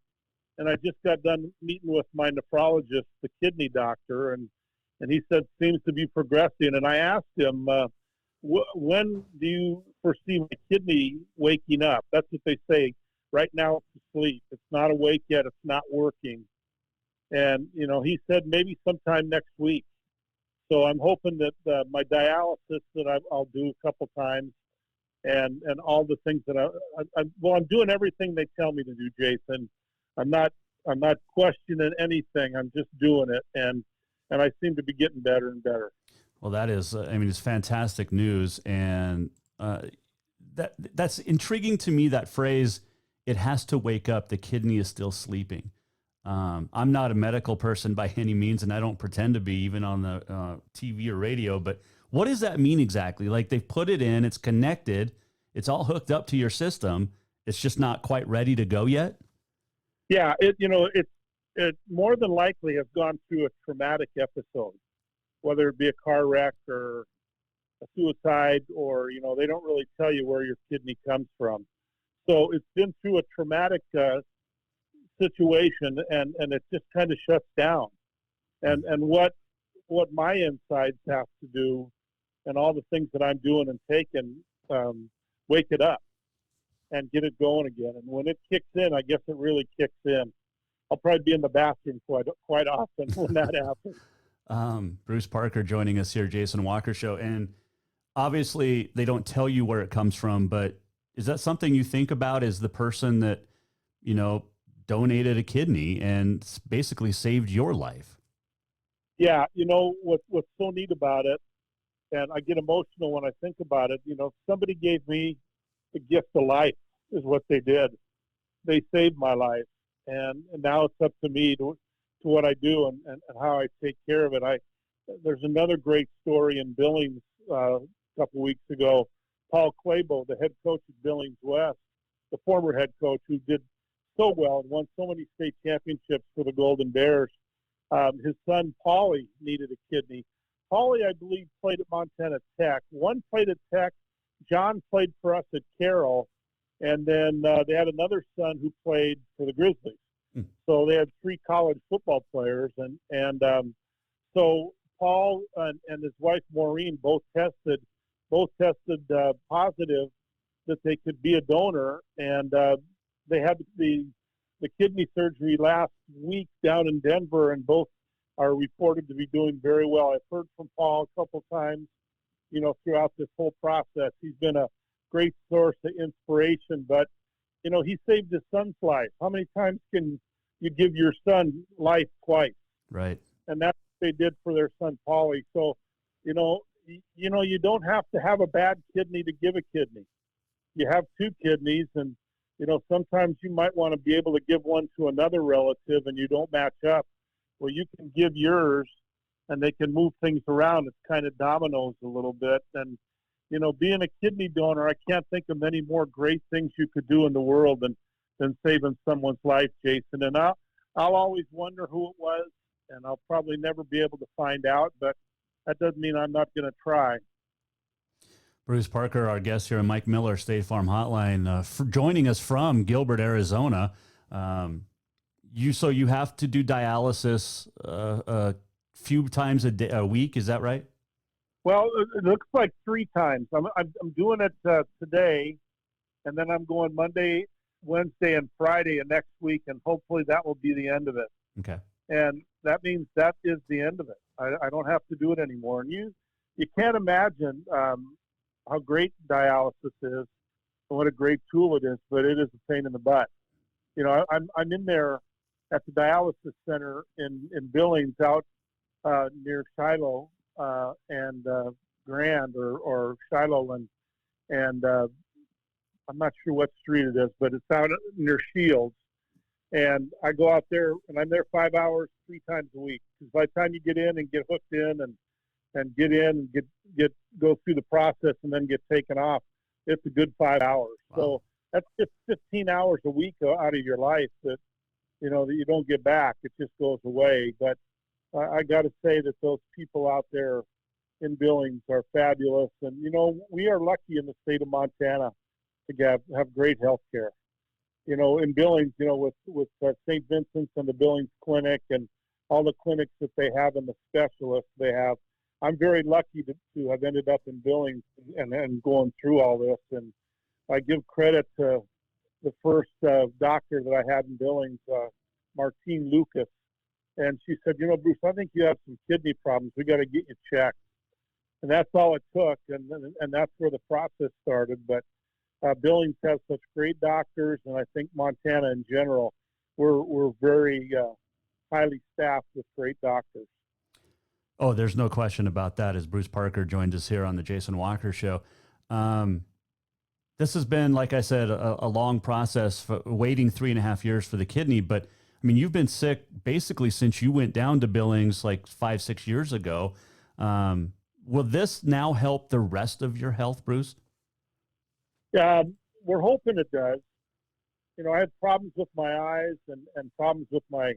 And I just got done meeting with my nephrologist, the kidney doctor, and he said seems to be progressing. And I asked him, when do you foresee my kidney waking up? That's what they say. Right now it's asleep. It's not awake yet. It's not working. And, you know, he said maybe sometime next week. So I'm hoping that my dialysis that I'll do a couple times and all the things that I'm doing everything they tell me to do, Jason. I'm not questioning anything. I'm just doing it. And I seem to be getting better and better. Well, that is, I mean, it's fantastic news. And that's intriguing to me, that phrase, it has to wake up. The kidney is still sleeping. I'm not a medical person by any means, and I don't pretend to be even on the TV or radio, but what does that mean exactly? Like, they've put it in, it's connected, it's all hooked up to your system. It's just not quite ready to go yet. Yeah. It more than likely has gone through a traumatic episode, whether it be a car wreck or a suicide, or, you know, they don't really tell you where your kidney comes from. So it's been through a traumatic situation, and it just kind of shuts down. And what my insides have to do, and all the things that I'm doing and taking, wake it up and get it going again. And when it kicks in, I guess it really kicks in. I'll probably be in the bathroom quite often when that happens. Bruce Parker joining us here, Jason Walker Show. And obviously they don't tell you where it comes from, but is that something you think about as the person that, you know, donated a kidney and basically saved your life? Yeah. You know, what's so neat about it, and I get emotional when I think about it, you know, somebody gave me the gift of life is what they did. They saved my life. And now it's up to me to what I do and how I take care of it. There's another great story in Billings a couple weeks ago. Paul Quabo, the head coach of Billings West, the former head coach who did so well and won so many state championships for the Golden Bears. His son, Paulie, needed a kidney. Paulie, I believe, played at Montana Tech. One played at Tech. John played for us at Carroll. And then they had another son who played for the Grizzlies. So they had 3 college football players. And so Paul and his wife, Maureen, both tested positive that they could be a donor. And they had the kidney surgery last week down in Denver, and both are reported to be doing very well. I've heard from Paul a couple times, you know, throughout this whole process. He's been a great source of inspiration, but, you know, he saved his son's life. How many times can you give your son life twice? Right. And that's what they did for their son, Paulie. So, you know, you don't have to have a bad kidney to give a kidney. You have 2 kidneys, and, you know, sometimes you might want to be able to give one to another relative and you don't match up. Well, you can give yours and they can move things around. It's kind of dominoes a little bit. And, you know, being a kidney donor, I can't think of many more great things you could do in the world than saving someone's life, Jason. And I'll always wonder who it was, and I'll probably never be able to find out, but that doesn't mean I'm not going to try. Bruce Parker, our guest here, and Mike Miller, State Farm Hotline, for joining us from Gilbert, Arizona. You have to do dialysis a few times a week, is that right? Well, it looks like 3 times. I'm doing it today, and then I'm going Monday, Wednesday, and Friday of next week, and hopefully that will be the end of it. Okay. And that means that is the end of it. I don't have to do it anymore. And you can't imagine how great dialysis is and what a great tool it is, but it is a pain in the butt. You know, I'm in there at the dialysis center in Billings out near Shiloh and Grand or Shiloh and I'm not sure what street it is, but it's out near Shields. And I go out there, and I'm there 5 hours 3 times a week. Because by the time you get in and get hooked in and get in and go through the process and then get taken off, it's a good 5 hours. Wow. So that's just 15 hours a week out of your life that that you don't get back. It just goes away. But I got to say that those people out there in Billings are fabulous. And, we are lucky in the state of Montana to have great health care. In Billings, with St. Vincent's and the Billings Clinic and all the clinics that they have and the specialists they have, I'm very lucky to have ended up in Billings and going through all this. And I give credit to the first doctor that I had in Billings, Martine Lucas. And she said, Bruce, I think you have some kidney problems. We got to get you checked. And that's all it took. And that's where the process started. But Billings has such great doctors, and I think Montana in general, we're very highly staffed with great doctors. Oh, there's no question about that. As Bruce Parker joined us here on the Jason Walker Show, this has been, like I said, a long process for waiting 3.5 years for the kidney. But I mean, you've been sick basically since you went down to Billings like 5-6 years ago. Will this now help the rest of your health, Bruce? We're hoping it does. I had problems with my eyes and problems with my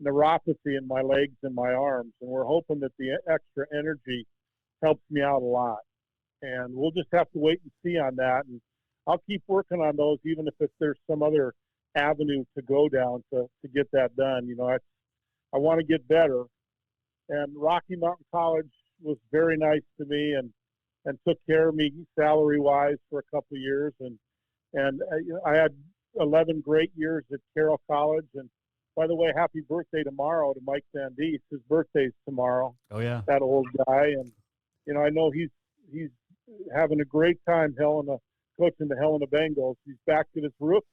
neuropathy in my legs and my arms, and we're hoping that the extra energy helps me out a lot. And we'll just have to wait and see on that. And I'll keep working on those, even if there's some other avenue to go down to get that done. I want to get better. And Rocky Mountain College was very nice to me and took care of me salary-wise for a couple of years. And I had 11 great years at Carroll College. And by the way, happy birthday tomorrow to Mike Van Diest. His birthday's tomorrow. Oh, yeah. That old guy. And, I know he's having a great time coaching the Helena Bengals. He's back to his roots,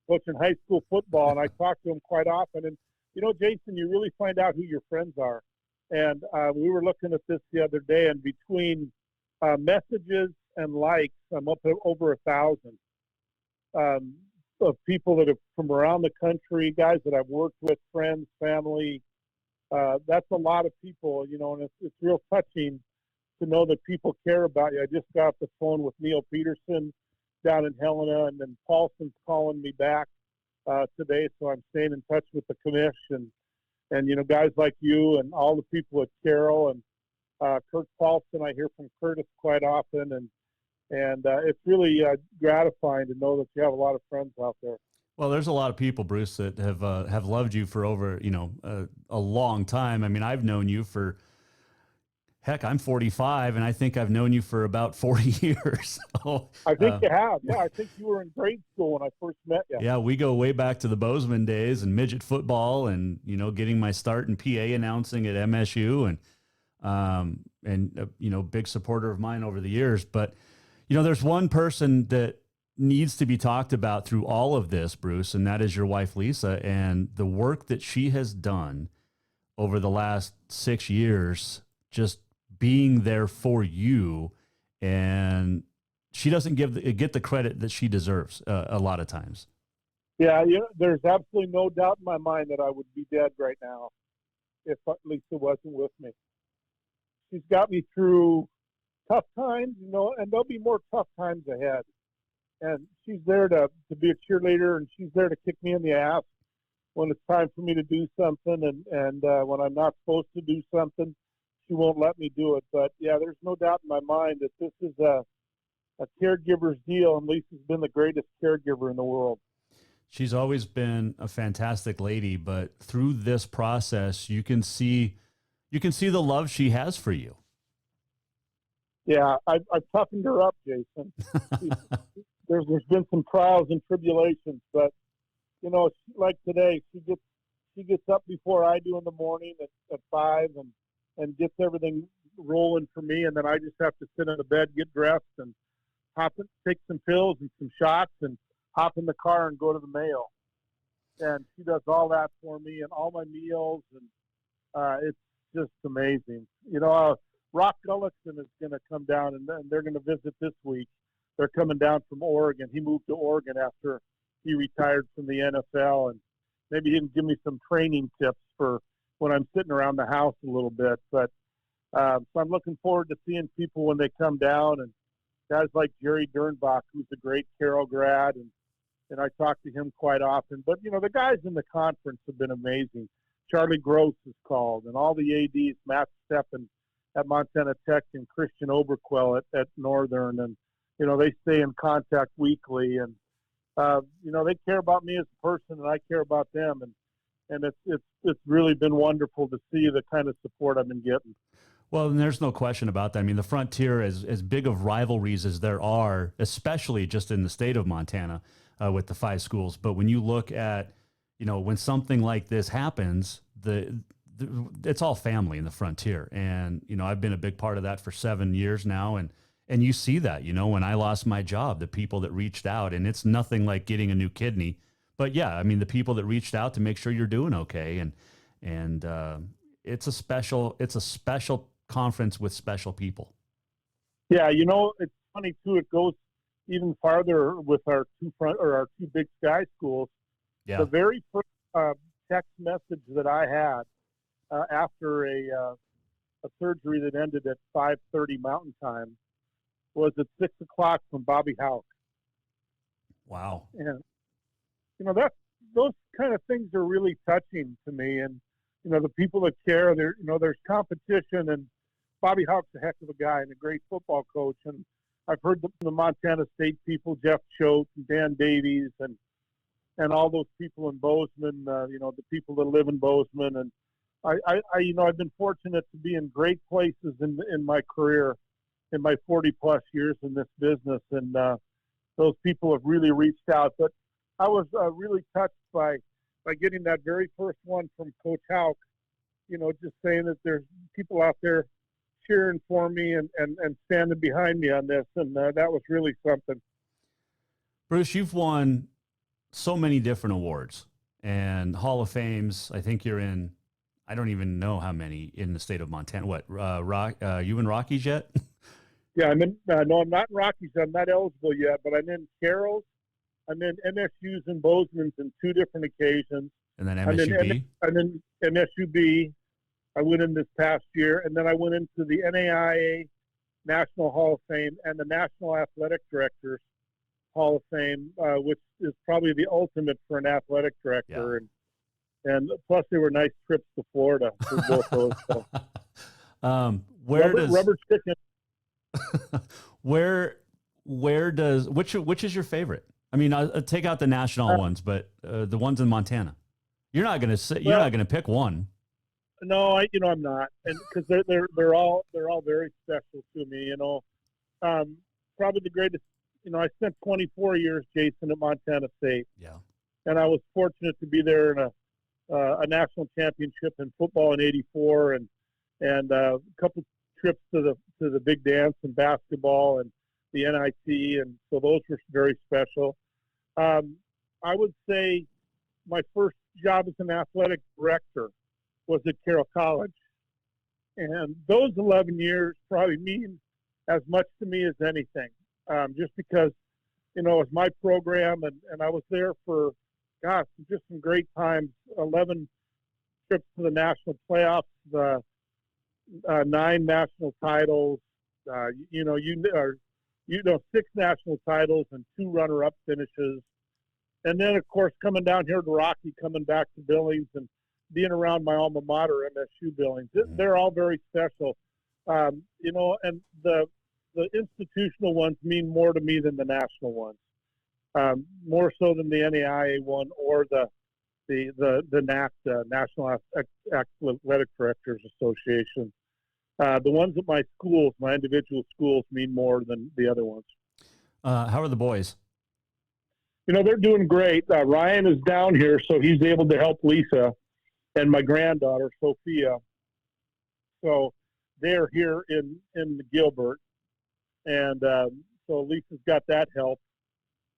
coaching high school football. And I talk to him quite often. And, Jason, you really find out who your friends are. And we were looking at this the other day, and between messages and likes, I'm up to over 1,000 of people that are from around the country, guys that I've worked with, friends, family. That's a lot of people, and it's real touching to know that people care about you. I just got off the phone with Neil Peterson down in Helena, and then Paulson's calling me back today, so I'm staying in touch with the commission and guys like you and all the people at Carroll and Kurt Paulson. I hear from Curtis quite often, and it's really gratifying to know that you have a lot of friends out there. Well, there's a lot of people, Bruce, that have loved you for over a long time. I mean, I've known you for, heck, I'm 45, and I think I've known you for about 40 years. So, I think you have. Yeah, I think you were in grade school when I first met you. Yeah, we go way back to the Bozeman days and midget football, and getting my start in PA announcing at MSU, and big supporter of mine over the years. But there's one person that needs to be talked about through all of this, Bruce, and that is your wife, Lisa, and the work that she has done over the last 6 years, just being there for you. And she doesn't get the credit that she deserves a lot of times. Yeah, there's absolutely no doubt in my mind that I would be dead right now if Lisa wasn't with me. She's got me through tough times, and there'll be more tough times ahead. And she's there to be a cheerleader, and she's there to kick me in the ass when it's time for me to do something, and when I'm not supposed to do something, she won't let me do it. But, yeah, there's no doubt in my mind that this is a caregiver's deal, and Lisa's been the greatest caregiver in the world. She's always been a fantastic lady, but through this process, you can see the love she has for you. Yeah, I've toughened her up, Jason. There's been some trials and tribulations, but like today, she gets up before I do in the morning at 5 and gets everything rolling for me, and then I just have to sit in the bed, get dressed, and take some pills and some shots, and hop in the car and go to the mail. And she does all that for me and all my meals, and it's just amazing. Rock Gullickson is going to come down, and they're going to visit this week. They're coming down from Oregon. He moved to Oregon after he retired from the NFL, and maybe he can give me some training tips for when I'm sitting around the house a little bit. But so I'm looking forward to seeing people when they come down, and guys like Jerry Dernbach, who's a great Carroll grad, and I talk to him quite often. But, the guys in the conference have been amazing. Charlie Gross is called, and all the ADs, Matt Steppen at Montana Tech and Christian Oberquell at Northern, and, they stay in contact weekly. And, they care about me as a person, and I care about them. And it's really been wonderful to see the kind of support I've been getting. Well, and there's no question about that. I mean, the Frontier, as big of rivalries as there are, especially just in the state of Montana with the 5 schools. But when you look at, when something like this happens, it's all family in the Frontier. And, I've been a big part of that for 7 years now. And you see that, when I lost my job, the people that reached out, and it's nothing like getting a new kidney. But yeah, I mean, the people that reached out to make sure you're doing okay. And it's a special conference with special people. Yeah, it's funny too. It goes even farther with our two Big Sky schools. Yeah. The very first text message that I had after a surgery that ended at 5:30 Mountain Time was at 6 o'clock from Bobby Houck. Wow. And those kind of things are really touching to me. And the people that care, there's competition, and Bobby Houck's a heck of a guy and a great football coach. And I've heard the Montana State people, Jeff Choate and Dan Davies, and all those people in Bozeman, the people that live in Bozeman. And I've been fortunate to be in great places in my career, in my 40 plus years in this business. And those people have really reached out. But I was really touched by getting that very first one from Coach Houck, just saying that there's people out there cheering for me and standing behind me on this. And that was really something. Bruce, you've won so many different awards and Hall of Fames. I think you're in, I don't even know how many in the state of Montana. What, you in Rockies yet? Yeah, I'm in. No, I'm not in Rockies. I'm not eligible yet, but I'm in Carroll's. I'm in MSU's and Bozeman's in 2 different occasions. And then MSUB? I'm in MSUB. I went in this past year, and then I went into the NAIA National Hall of Fame and the National Athletic Directors Hall of Fame, which is probably the ultimate for an athletic director. Yeah. And plus, they were nice trips to Florida for both those. So. Rubber chicken. Which is your favorite? I mean, I'll take out the national ones, but the ones in Montana. You're not going to pick one. No, I'm not, and because they're all very special to me. Probably the greatest. I spent 24 years, Jason, at Montana State. Yeah, and I was fortunate to be there in a national championship in football in '84, and a couple trips to the big dance in basketball and the NIT, and so those were very special. I would say my first job as an athletic director was at Carroll College, and those 11 years probably mean as much to me as anything, just because it was my program, and I was there for just some great times. 11 trips to the national playoffs, 9 national titles, 6 national titles and 2 runner-up finishes. And then, of course, coming down here to Rocky, coming back to Billings, and being around my alma mater, MSU Billings. They're all very special. And the institutional ones mean more to me than the national ones, more so than the NAIA one or the NACTA, National Athletic Directors Association. The ones at my schools, my individual schools, mean more than the other ones. How are the boys? They're doing great. Ryan is down here, so he's able to help Lisa and my granddaughter, Sophia. So they're here in Gilbert. And so Lisa's got that help.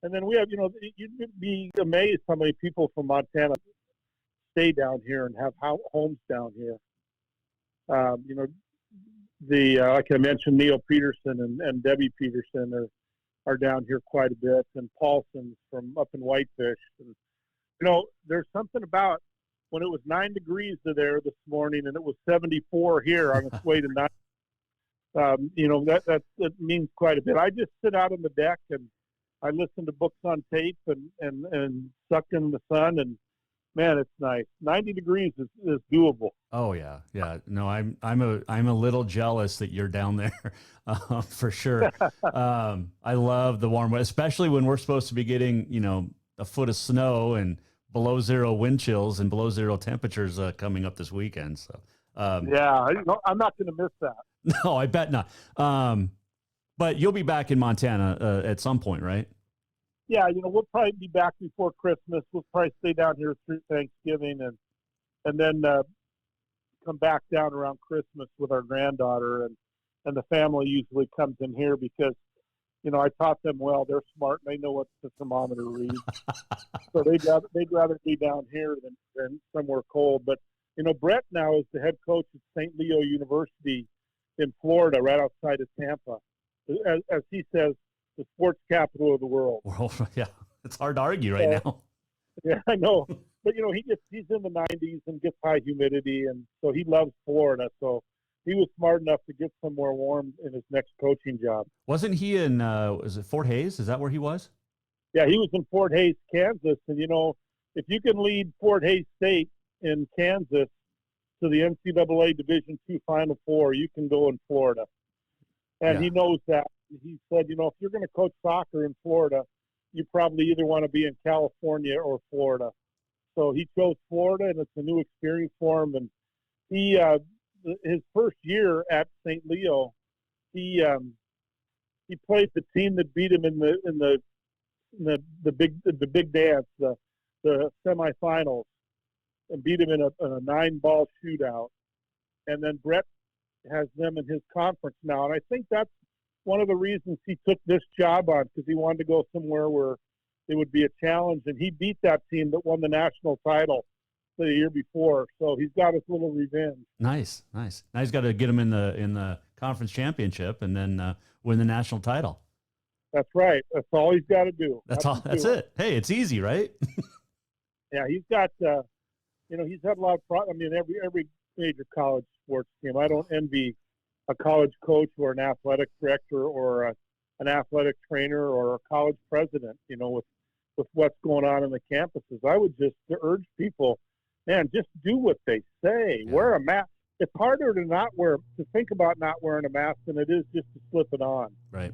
And then we have, you'd be amazed how many people from Montana stay down here and have homes down here. Like I mentioned, Neil Peterson and Debbie Peterson are down here quite a bit, and Paulson's from up in Whitefish. And There's something about when it was 9 degrees there this morning and it was 74 here on its way to 9. That means quite a bit. I just sit out on the deck and I listen to books on tape and suck in the sun, and man, it's nice. 90 degrees is doable. Oh yeah. No, I'm a little jealous that you're down there, for sure. I love the warm weather, especially when we're supposed to be getting, a foot of snow and below zero wind chills and below zero temperatures coming up this weekend. So I'm not going to miss that. No, I bet not. But you'll be back in Montana at some point, right? Yeah, we'll probably be back before Christmas. We'll probably stay down here through Thanksgiving and then come back down around Christmas with our granddaughter. And the family usually comes in here because, I taught them well. They're smart and they know what the thermometer reads. So they'd rather be down here than somewhere cold. But, Brett now is the head coach at St. Leo University in Florida, right outside of Tampa. As he says, the sports capital of the world. Well, yeah, it's hard to argue right now. Yeah, I know. But, he's in the 90s and gets high humidity, and so he loves Florida. So he was smart enough to get somewhere warm in his next coaching job. Wasn't he in, was it Fort Hays? Is that where he was? Yeah, he was in Fort Hays, Kansas. And, if you can lead Fort Hays State in Kansas to the NCAA Division II Final Four, you can go in Florida. And he knows that. He said, if you're going to coach soccer in Florida, you probably either want to be in California or Florida. So he chose Florida, and it's a new experience for him. And he, his first year at St. Leo, he played the team that beat him in the big dance, the semifinals, and beat him in a 9-ball shootout. And then Brett has them in his conference now, and I think that's one of the reasons he took this job on, because he wanted to go somewhere where it would be a challenge, and he beat that team that won the national title the year before, so he's got his little revenge. Nice. Now he's got to get him in the conference championship and then win the national title. That's right. That's all he's got to do. That's it. Hey, it's easy, right? Yeah, he's got. He's had a lot of. Every major college sports team. I don't envy a college coach or an athletic director or an athletic trainer or a college president, with what's going on in the campuses. I would just urge people, man, just do what they say. Yeah. Wear a mask. It's harder to think about not wearing a mask than it is just to slip it on. Right.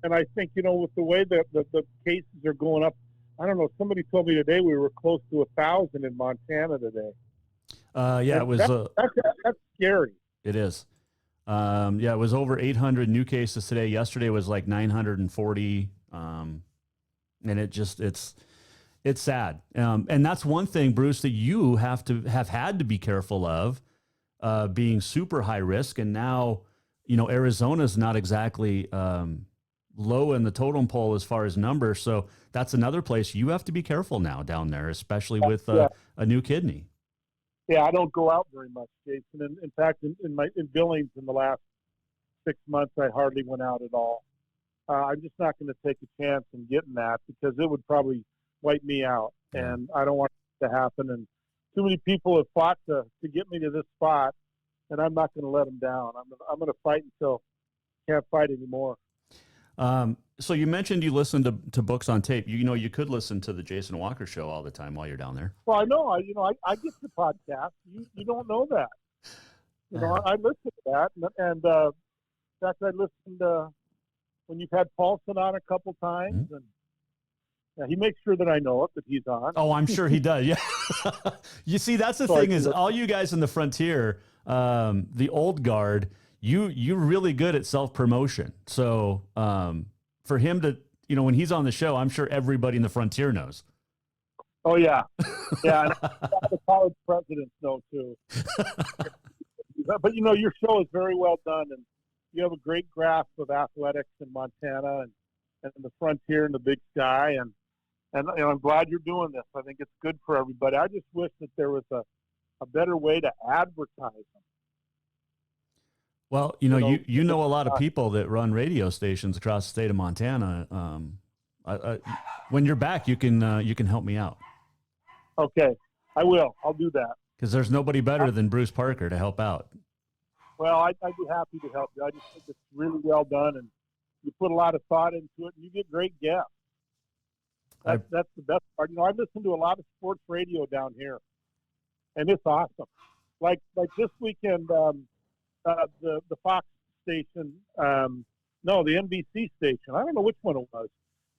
And I think, with the way that the cases are going up, I don't know, somebody told me today we were close to 1,000 in Montana today. It was. That's scary. It is. It was over 800 new cases today. Yesterday was like 940. And it's sad. And that's one thing, Bruce, that you have had to be careful of, being super high risk. And now, Arizona's not exactly, low in the totem pole as far as numbers. So that's another place you have to be careful now down there, especially with a new kidney. Yeah, I don't go out very much, Jason. And in fact, in Billings in the last 6 months, I hardly went out at all. I'm just not going to take a chance in getting that because it would probably wipe me out, and I don't want it to happen. And too many people have fought to get me to this spot, and I'm not going to let them down. I'm going to fight until I can't fight anymore. So you mentioned you listen to books on tape. You could listen to the Jason Walker Show all the time while you're down there. Well, I know. I get the podcast. You don't know that. I listen to that, and in fact, I listened when you've had Paulson on a couple times, and he makes sure that I know it, that he's on. Oh, I'm sure he does. Yeah. You see, that's the thing is all you guys in the frontier, the old guard, you're really good at self-promotion. So for him to, when he's on the show, I'm sure everybody in the frontier knows. Oh, yeah. Yeah, and the college presidents know, too. But, your show is very well done, and you have a great grasp of athletics in Montana and the frontier and the big sky, and I'm glad you're doing this. I think it's good for everybody. I just wish that there was a better way to advertise them. Well, you know a lot of people that run radio stations across the state of Montana. When you're back, you can help me out. Okay, I will. I'll do that. Because there's nobody better than Bruce Parker to help out. Well, I'd be happy to help you. I just think it's really well done, and you put a lot of thought into it, and you get great guests. That's the best part. I listen to a lot of sports radio down here, and it's awesome. Like this weekend, the Fox station, no, the NBC station. I don't know which one it was,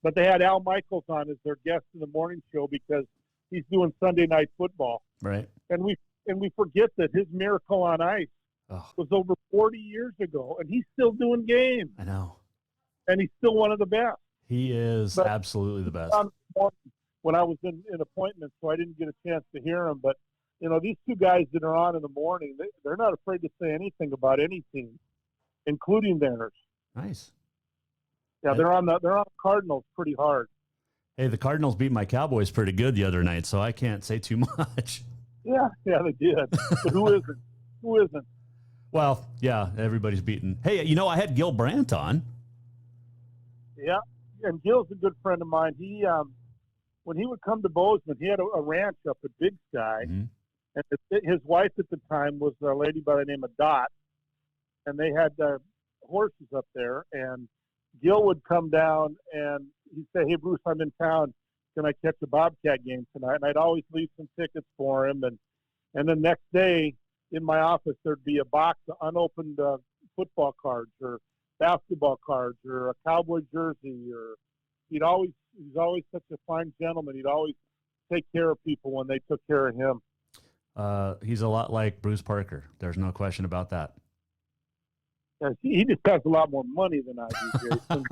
but they had Al Michaels on as their guest in the morning show because he's doing Sunday Night Football. Right. And we forget that his Miracle on Ice was over 40 years ago, and he's still doing games. I know. And he's still one of the best. He is absolutely the best. When I was in appointments, so I didn't get a chance to hear him. But, these two guys that are on in the morning, they're not afraid to say anything about any team, including theirs. Nice. Yeah, they're on the Cardinals pretty hard. Hey, the Cardinals beat my Cowboys pretty good the other night, so I can't say too much. Yeah, they did. But who isn't? Who isn't? Well, yeah, everybody's beaten. Hey, I had Gil Brandt on. Yeah, and Gil's a good friend of mine. He, when he would come to Bozeman, he had a ranch up at Big Sky, and his wife at the time was a lady by the name of Dot, and they had horses up there. And Gil would come down and he'd say, "Hey, Bruce, I'm in town. Can I catch a Bobcat game tonight?" And I'd always leave some tickets for him. And the next day in my office, there'd be a box of unopened football cards or basketball cards or a Cowboy jersey. Or he's always such a fine gentleman. He'd always take care of people when they took care of him. He's a lot like Bruce Parker. There's no question about that. And he just has a lot more money than I do, Jason.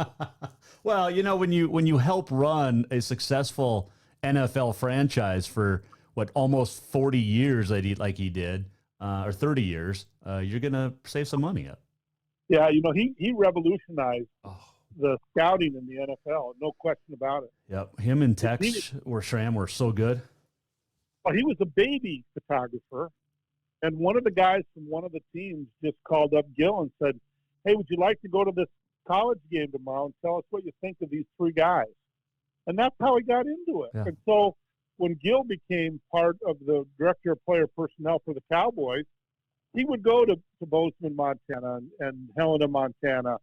Well, when you help run a successful NFL franchise for almost 40 years like he did, or 30 years, you're gonna save some money up. Yeah, he revolutionized the scouting in the NFL, no question about it. Yep, him and Tex Schramm were so good. Well, he was a baby photographer, and one of the guys from one of the teams just called up Gil and said, "Hey, would you like to go to this college game tomorrow and tell us what you think of these three guys?" And that's how he got into it. Yeah. And so when Gil became part of the director of player personnel for the Cowboys, he would go to Bozeman, Montana, and Helena, Montana,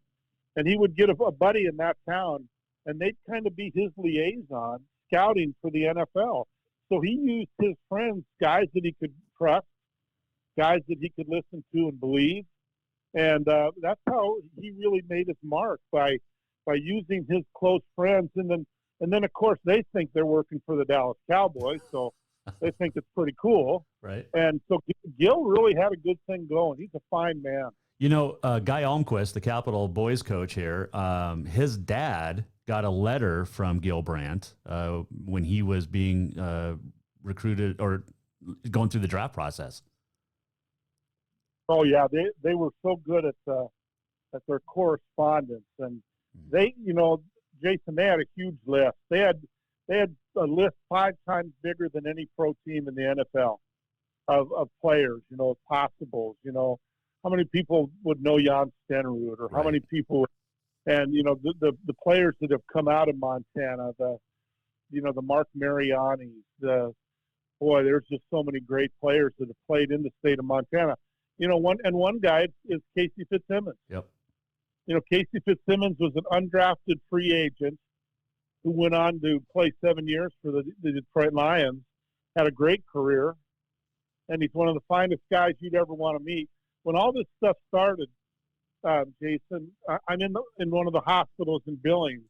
and he would get a buddy in that town, and they'd kind of be his liaison scouting for the NFL. So he used his friends, guys that he could trust, guys that he could listen to and believe. And that's how he really made his mark, by using his close friends. And then of course, they think they're working for the Dallas Cowboys, so they think it's pretty cool. Right. And so Gil really had a good thing going. He's a fine man. Guy Almquist, the Capital boys coach here, his dad got a letter from Gil Brandt when he was being recruited or going through the draft process. Oh yeah, they were so good at their correspondence, and they, Jason, they had a huge list. They had a list 5 times bigger than any pro team in the NFL of players, possibles. How many people would know Jan Stenrud, or how many people, and the players that have come out of Montana, the Mark Mariani, there's just so many great players that have played in the state of Montana. One guy is Casey Fitzsimmons. Yep. Casey Fitzsimmons was an undrafted free agent who went on to play 7 years for the Detroit Lions, had a great career, and he's one of the finest guys you'd ever want to meet. When all this stuff started, Jason, I'm in one of the hospitals in Billings,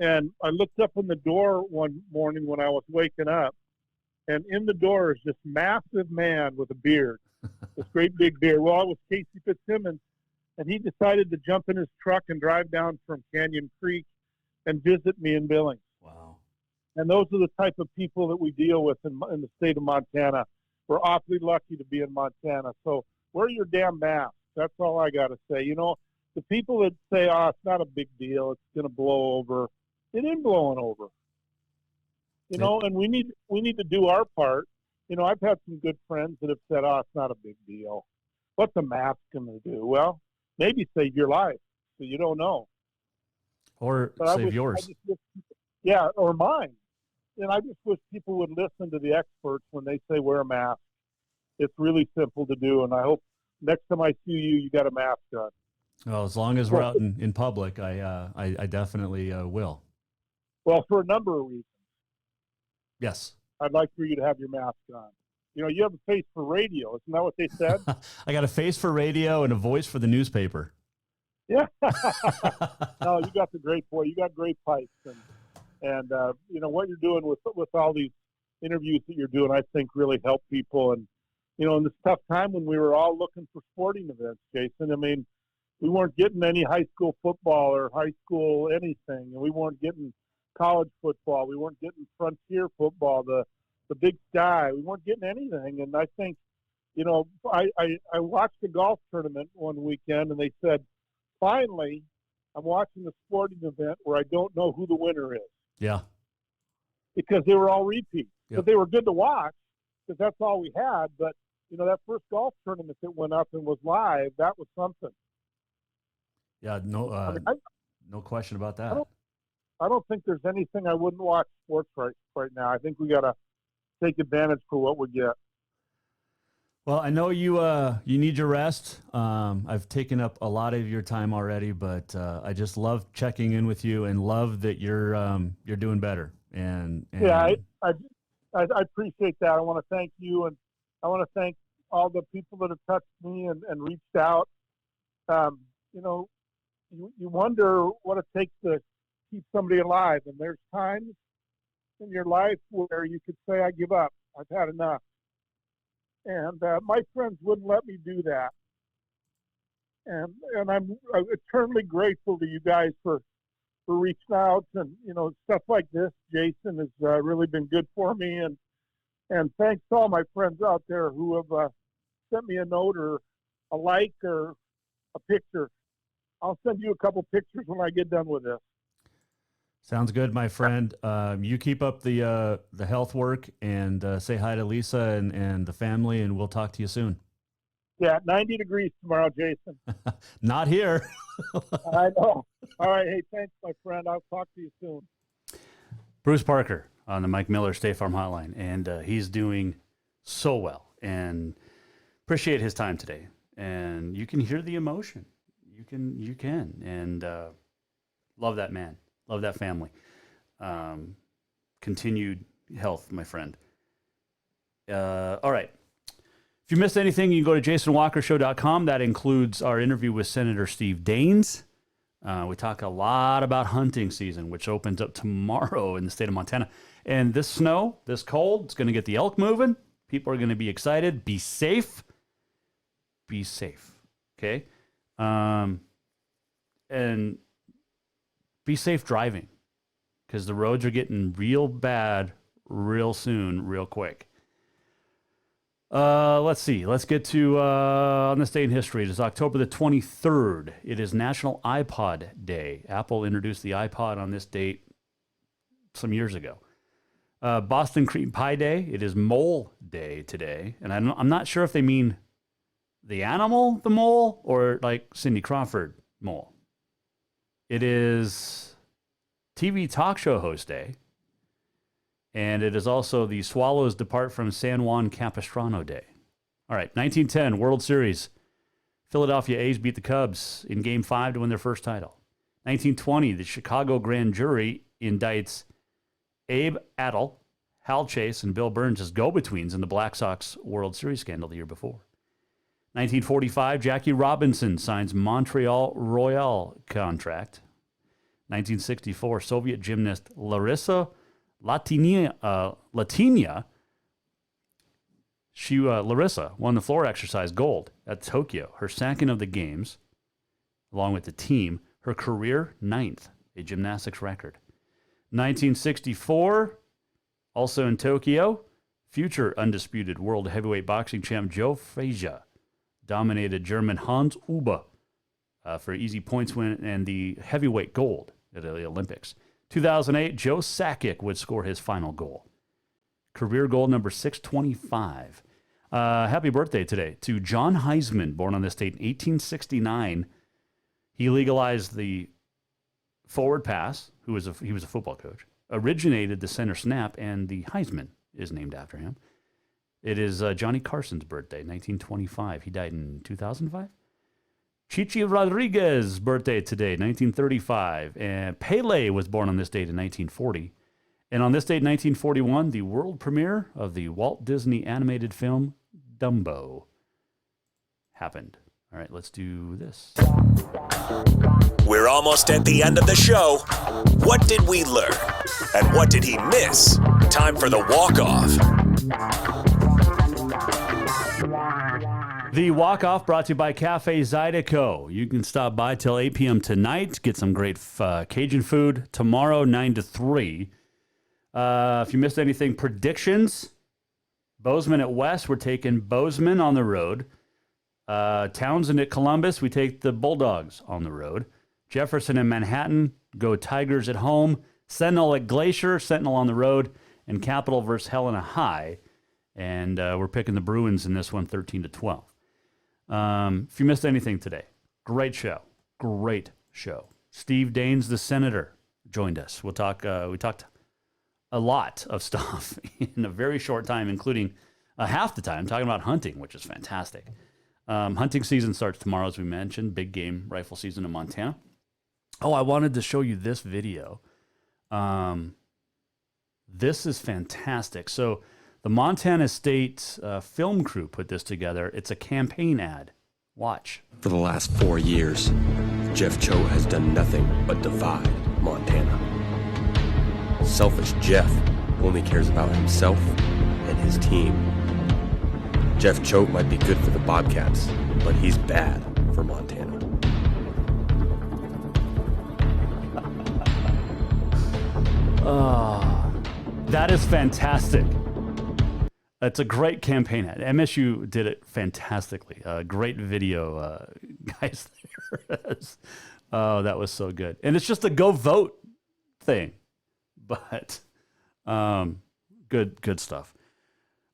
and I looked up in the door one morning when I was waking up, and in the door is this massive man with a beard, this great big beard. Well, it was Casey Fitzsimmons, and he decided to jump in his truck and drive down from Canyon Creek and visit me in Billings. Wow. And those are the type of people that we deal with in the state of Montana. We're awfully lucky to be in Montana. So wear your damn mask. That's all I got to say. The people that say, "Oh, it's not a big deal, it's going to blow over," it ain't blowing over. And we need to do our part. I've had some good friends that have said, "Oh, it's not a big deal. What's a mask going to do?" Well, maybe save your life, so you don't know. Or save yours. Yeah, or mine. and I just wish people would listen to the experts when they say wear a mask. It's really simple to do, and I hope next time I see you, you got a mask on. Well, as long as we're out in public, I definitely will. Well, for a number of reasons. Yes. I'd like for you to have your mask on. You know, you have a face for radio. Isn't that what they said? I got a face for radio and a voice for the newspaper. Yeah. No, you got the great voice. You got great pipes. And you know, what you're doing with all these interviews that you're doing, I think really help people. And, you know, in this tough time when we were all looking for sporting events, Jason, I mean, we weren't getting any high school football or high school anything. And we weren't getting college football. We weren't getting frontier football, the Big Sky. We weren't getting anything. And I think, you know, I watched the golf tournament one weekend, and they said, finally, I'm watching a sporting event where I don't know who the winner is. Yeah. Because they were all repeats. Yep. But they were good to watch because that's all we had. But, you know, that first golf tournament that went up and was live, that was something. Yeah, no question about that. I don't think there's anything I wouldn't watch sports right now. I think we got to take advantage for what we get. Well, I know you need your rest. I've taken up a lot of your time already, but I just love checking in with you and love that you're doing better. And yeah, I appreciate that. I want to thank you, and I want to thank all the people that have touched me and reached out. You know, you wonder what it takes to keep somebody alive, and there's times in your life where you could say, I give up. I've had enough. And my friends wouldn't let me do that. And I'm eternally grateful to you guys for reaching out, and, you know, stuff like this. Jason has really been good for me. And thanks to all my friends out there who have sent me a note or a like or a picture. I'll send you a couple pictures when I get done with this. Sounds good, my friend. You keep up the health work, and say hi to Lisa and the family, and we'll talk to you soon. Yeah, 90 degrees tomorrow, Jason. Not here. I know. All right. Hey, thanks, my friend. I'll talk to you soon. Bruce Parker on the Mike Miller State Farm Hotline, and he's doing so well, and appreciate his time today. And you can hear the emotion. You can, and love that man. Love that family. Continued health, my friend. All right. If you missed anything, you can go to jasonwalkershow.com. That includes our interview with Senator Steve Daines. We talk a lot about hunting season, which opens up tomorrow in the state of Montana. And this snow, this cold, it's going to get the elk moving. People are going to be excited. Be safe. Be safe. Okay? And be safe driving, because the roads are getting real bad real soon, real quick. Let's see. Let's get to on this day in history. It is October the 23rd. It is National iPod Day. Apple introduced the iPod on this date some years ago. Boston Cream Pie Day. It is Mole Day today. And I'm not sure if they mean the animal, the mole, or like Cindy Crawford mole. It is TV talk show host day. And it is also the Swallows depart from San Juan Capistrano Day. All right, 1910 World Series. Philadelphia A's beat the Cubs in Game 5 to win their first title. 1920, the Chicago grand jury indicts Abe Adel, Hal Chase, and Bill Burns as go-betweens in the Black Sox World Series scandal the year before. 1945, Jackie Robinson signs Montreal Royale contract. 1964, Soviet gymnast Larissa Latinia, Larissa won the floor exercise gold at Tokyo, her second of the games, along with the team, her career 9th, a gymnastics record. 1964, also in Tokyo, future undisputed world heavyweight boxing champ Joe Frazier dominated German Hans Huber for an easy points win and the heavyweight gold at the Olympics. 2008, Joe Sakic would score his final goal. Career goal number 625. Happy birthday today to John Heisman, born on this date in 1869. He legalized the forward pass. He was a football coach. originated the center snap, and the Heisman is named after him. It is Johnny Carson's birthday, 1925. He died in 2005. Chichi Rodriguez's birthday today, 1935. And Pele was born on this date in 1940. And on this date, 1941, the world premiere of the Walt Disney animated film Dumbo happened. All right, let's do this. We're almost at the end of the show. What did we learn? And what did he miss? Time for the walk-off. The walk-off brought to you by Cafe Zydeco. You can stop by till 8 p.m. tonight, get some great Cajun food. Tomorrow, 9 to 3. If you missed anything, predictions. Bozeman at West, we're taking Bozeman on the road. Townsend at Columbus, we take the Bulldogs on the road. Jefferson and Manhattan, go Tigers at home. Sentinel at Glacier, Sentinel on the road. And Capital versus Helena High. And we're picking the Bruins in this one, 13 to 12. If you missed anything today, great show. Great show. Steve Daines, the Senator, joined us. We talked a lot of stuff in a very short time, including half the time talking about hunting, which is fantastic. Hunting season starts tomorrow, as we mentioned. Big game rifle season in Montana. Oh, I wanted to show you this video. This is fantastic. So the Montana State film crew put this together. It's a campaign ad. Watch. For the last 4 years, Jeff Choate has done nothing but divide Montana. Selfish Jeff only cares about himself and his team. Jeff Choate might be good for the Bobcats, but he's bad for Montana. That is fantastic. It's a great campaign ad. MSU did it fantastically. Great video, guys. Oh, that was so good. And it's just a go vote thing. But good stuff.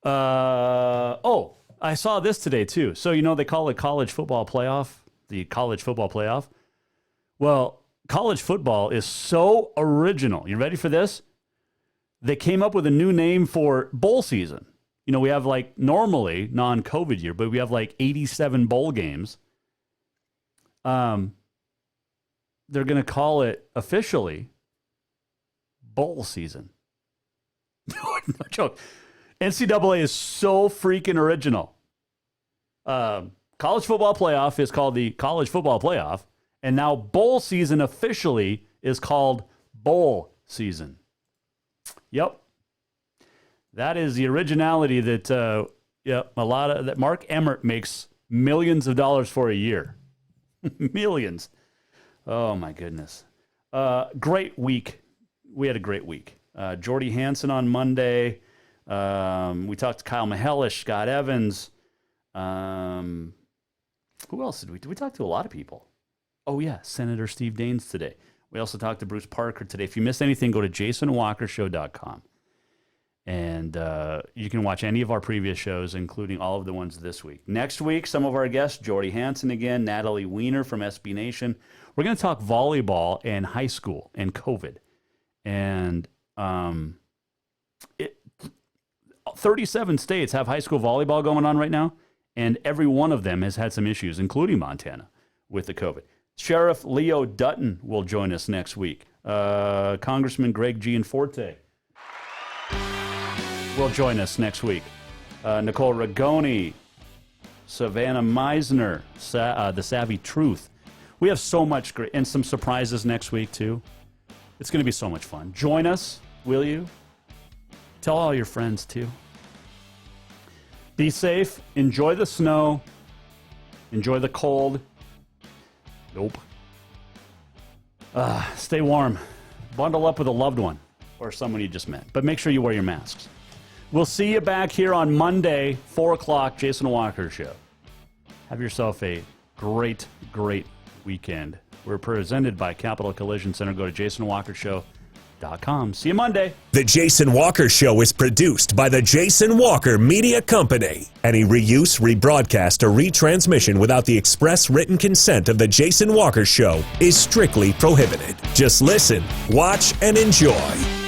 I saw this today too. So, they call it college football playoff, the college football playoff. Well, college football is so original. You ready for this? They came up with a new name for bowl season. We have normally non-COVID year, but we have 87 bowl games. They're going to call it officially bowl season. No joke. NCAA is so freaking original. College football playoff is called the college football playoff, and now bowl season officially is called bowl season. Yep. That is the originality that that Mark Emmert makes millions of dollars for a year. Millions. Oh my goodness. Great week. We had a great week. Jordy Hansen on Monday. We talked to Kyle Mihelish, Scott Evans. Who else did we? Did we talk to a lot of people? Oh yeah, Senator Steve Daines today. We also talked to Bruce Parker today. If you missed anything, go to jasonwalkershow.com. And you can watch any of our previous shows, including all of the ones this week. Next week, some of our guests, Jordy Hansen again, Natalie Weiner from SB Nation. We're going to talk volleyball and high school and COVID. And 37 states have high school volleyball going on right now, and every one of them has had some issues, including Montana, with the COVID. Sheriff Leo Dutton will join us next week. Congressman Greg Gianforte will join us next week. Nicole Rigoni, Savannah Meisner, The Savvy Truth. We have so much great, and some surprises next week, too. It's going to be so much fun. Join us, will you? Tell all your friends, too. Be safe. Enjoy the snow. Enjoy the cold. Nope. Stay warm. Bundle up with a loved one or someone you just met. But make sure you wear your masks. We'll see you back here on Monday, 4 o'clock, Jason Walker Show. Have yourself a great, great weekend. We're presented by Capital Collision Center. Go to jasonwalkershow.com. See you Monday. The Jason Walker Show is produced by the Jason Walker Media Company. Any reuse, rebroadcast, or retransmission without the express written consent of the Jason Walker Show is strictly prohibited. Just listen, watch, and enjoy.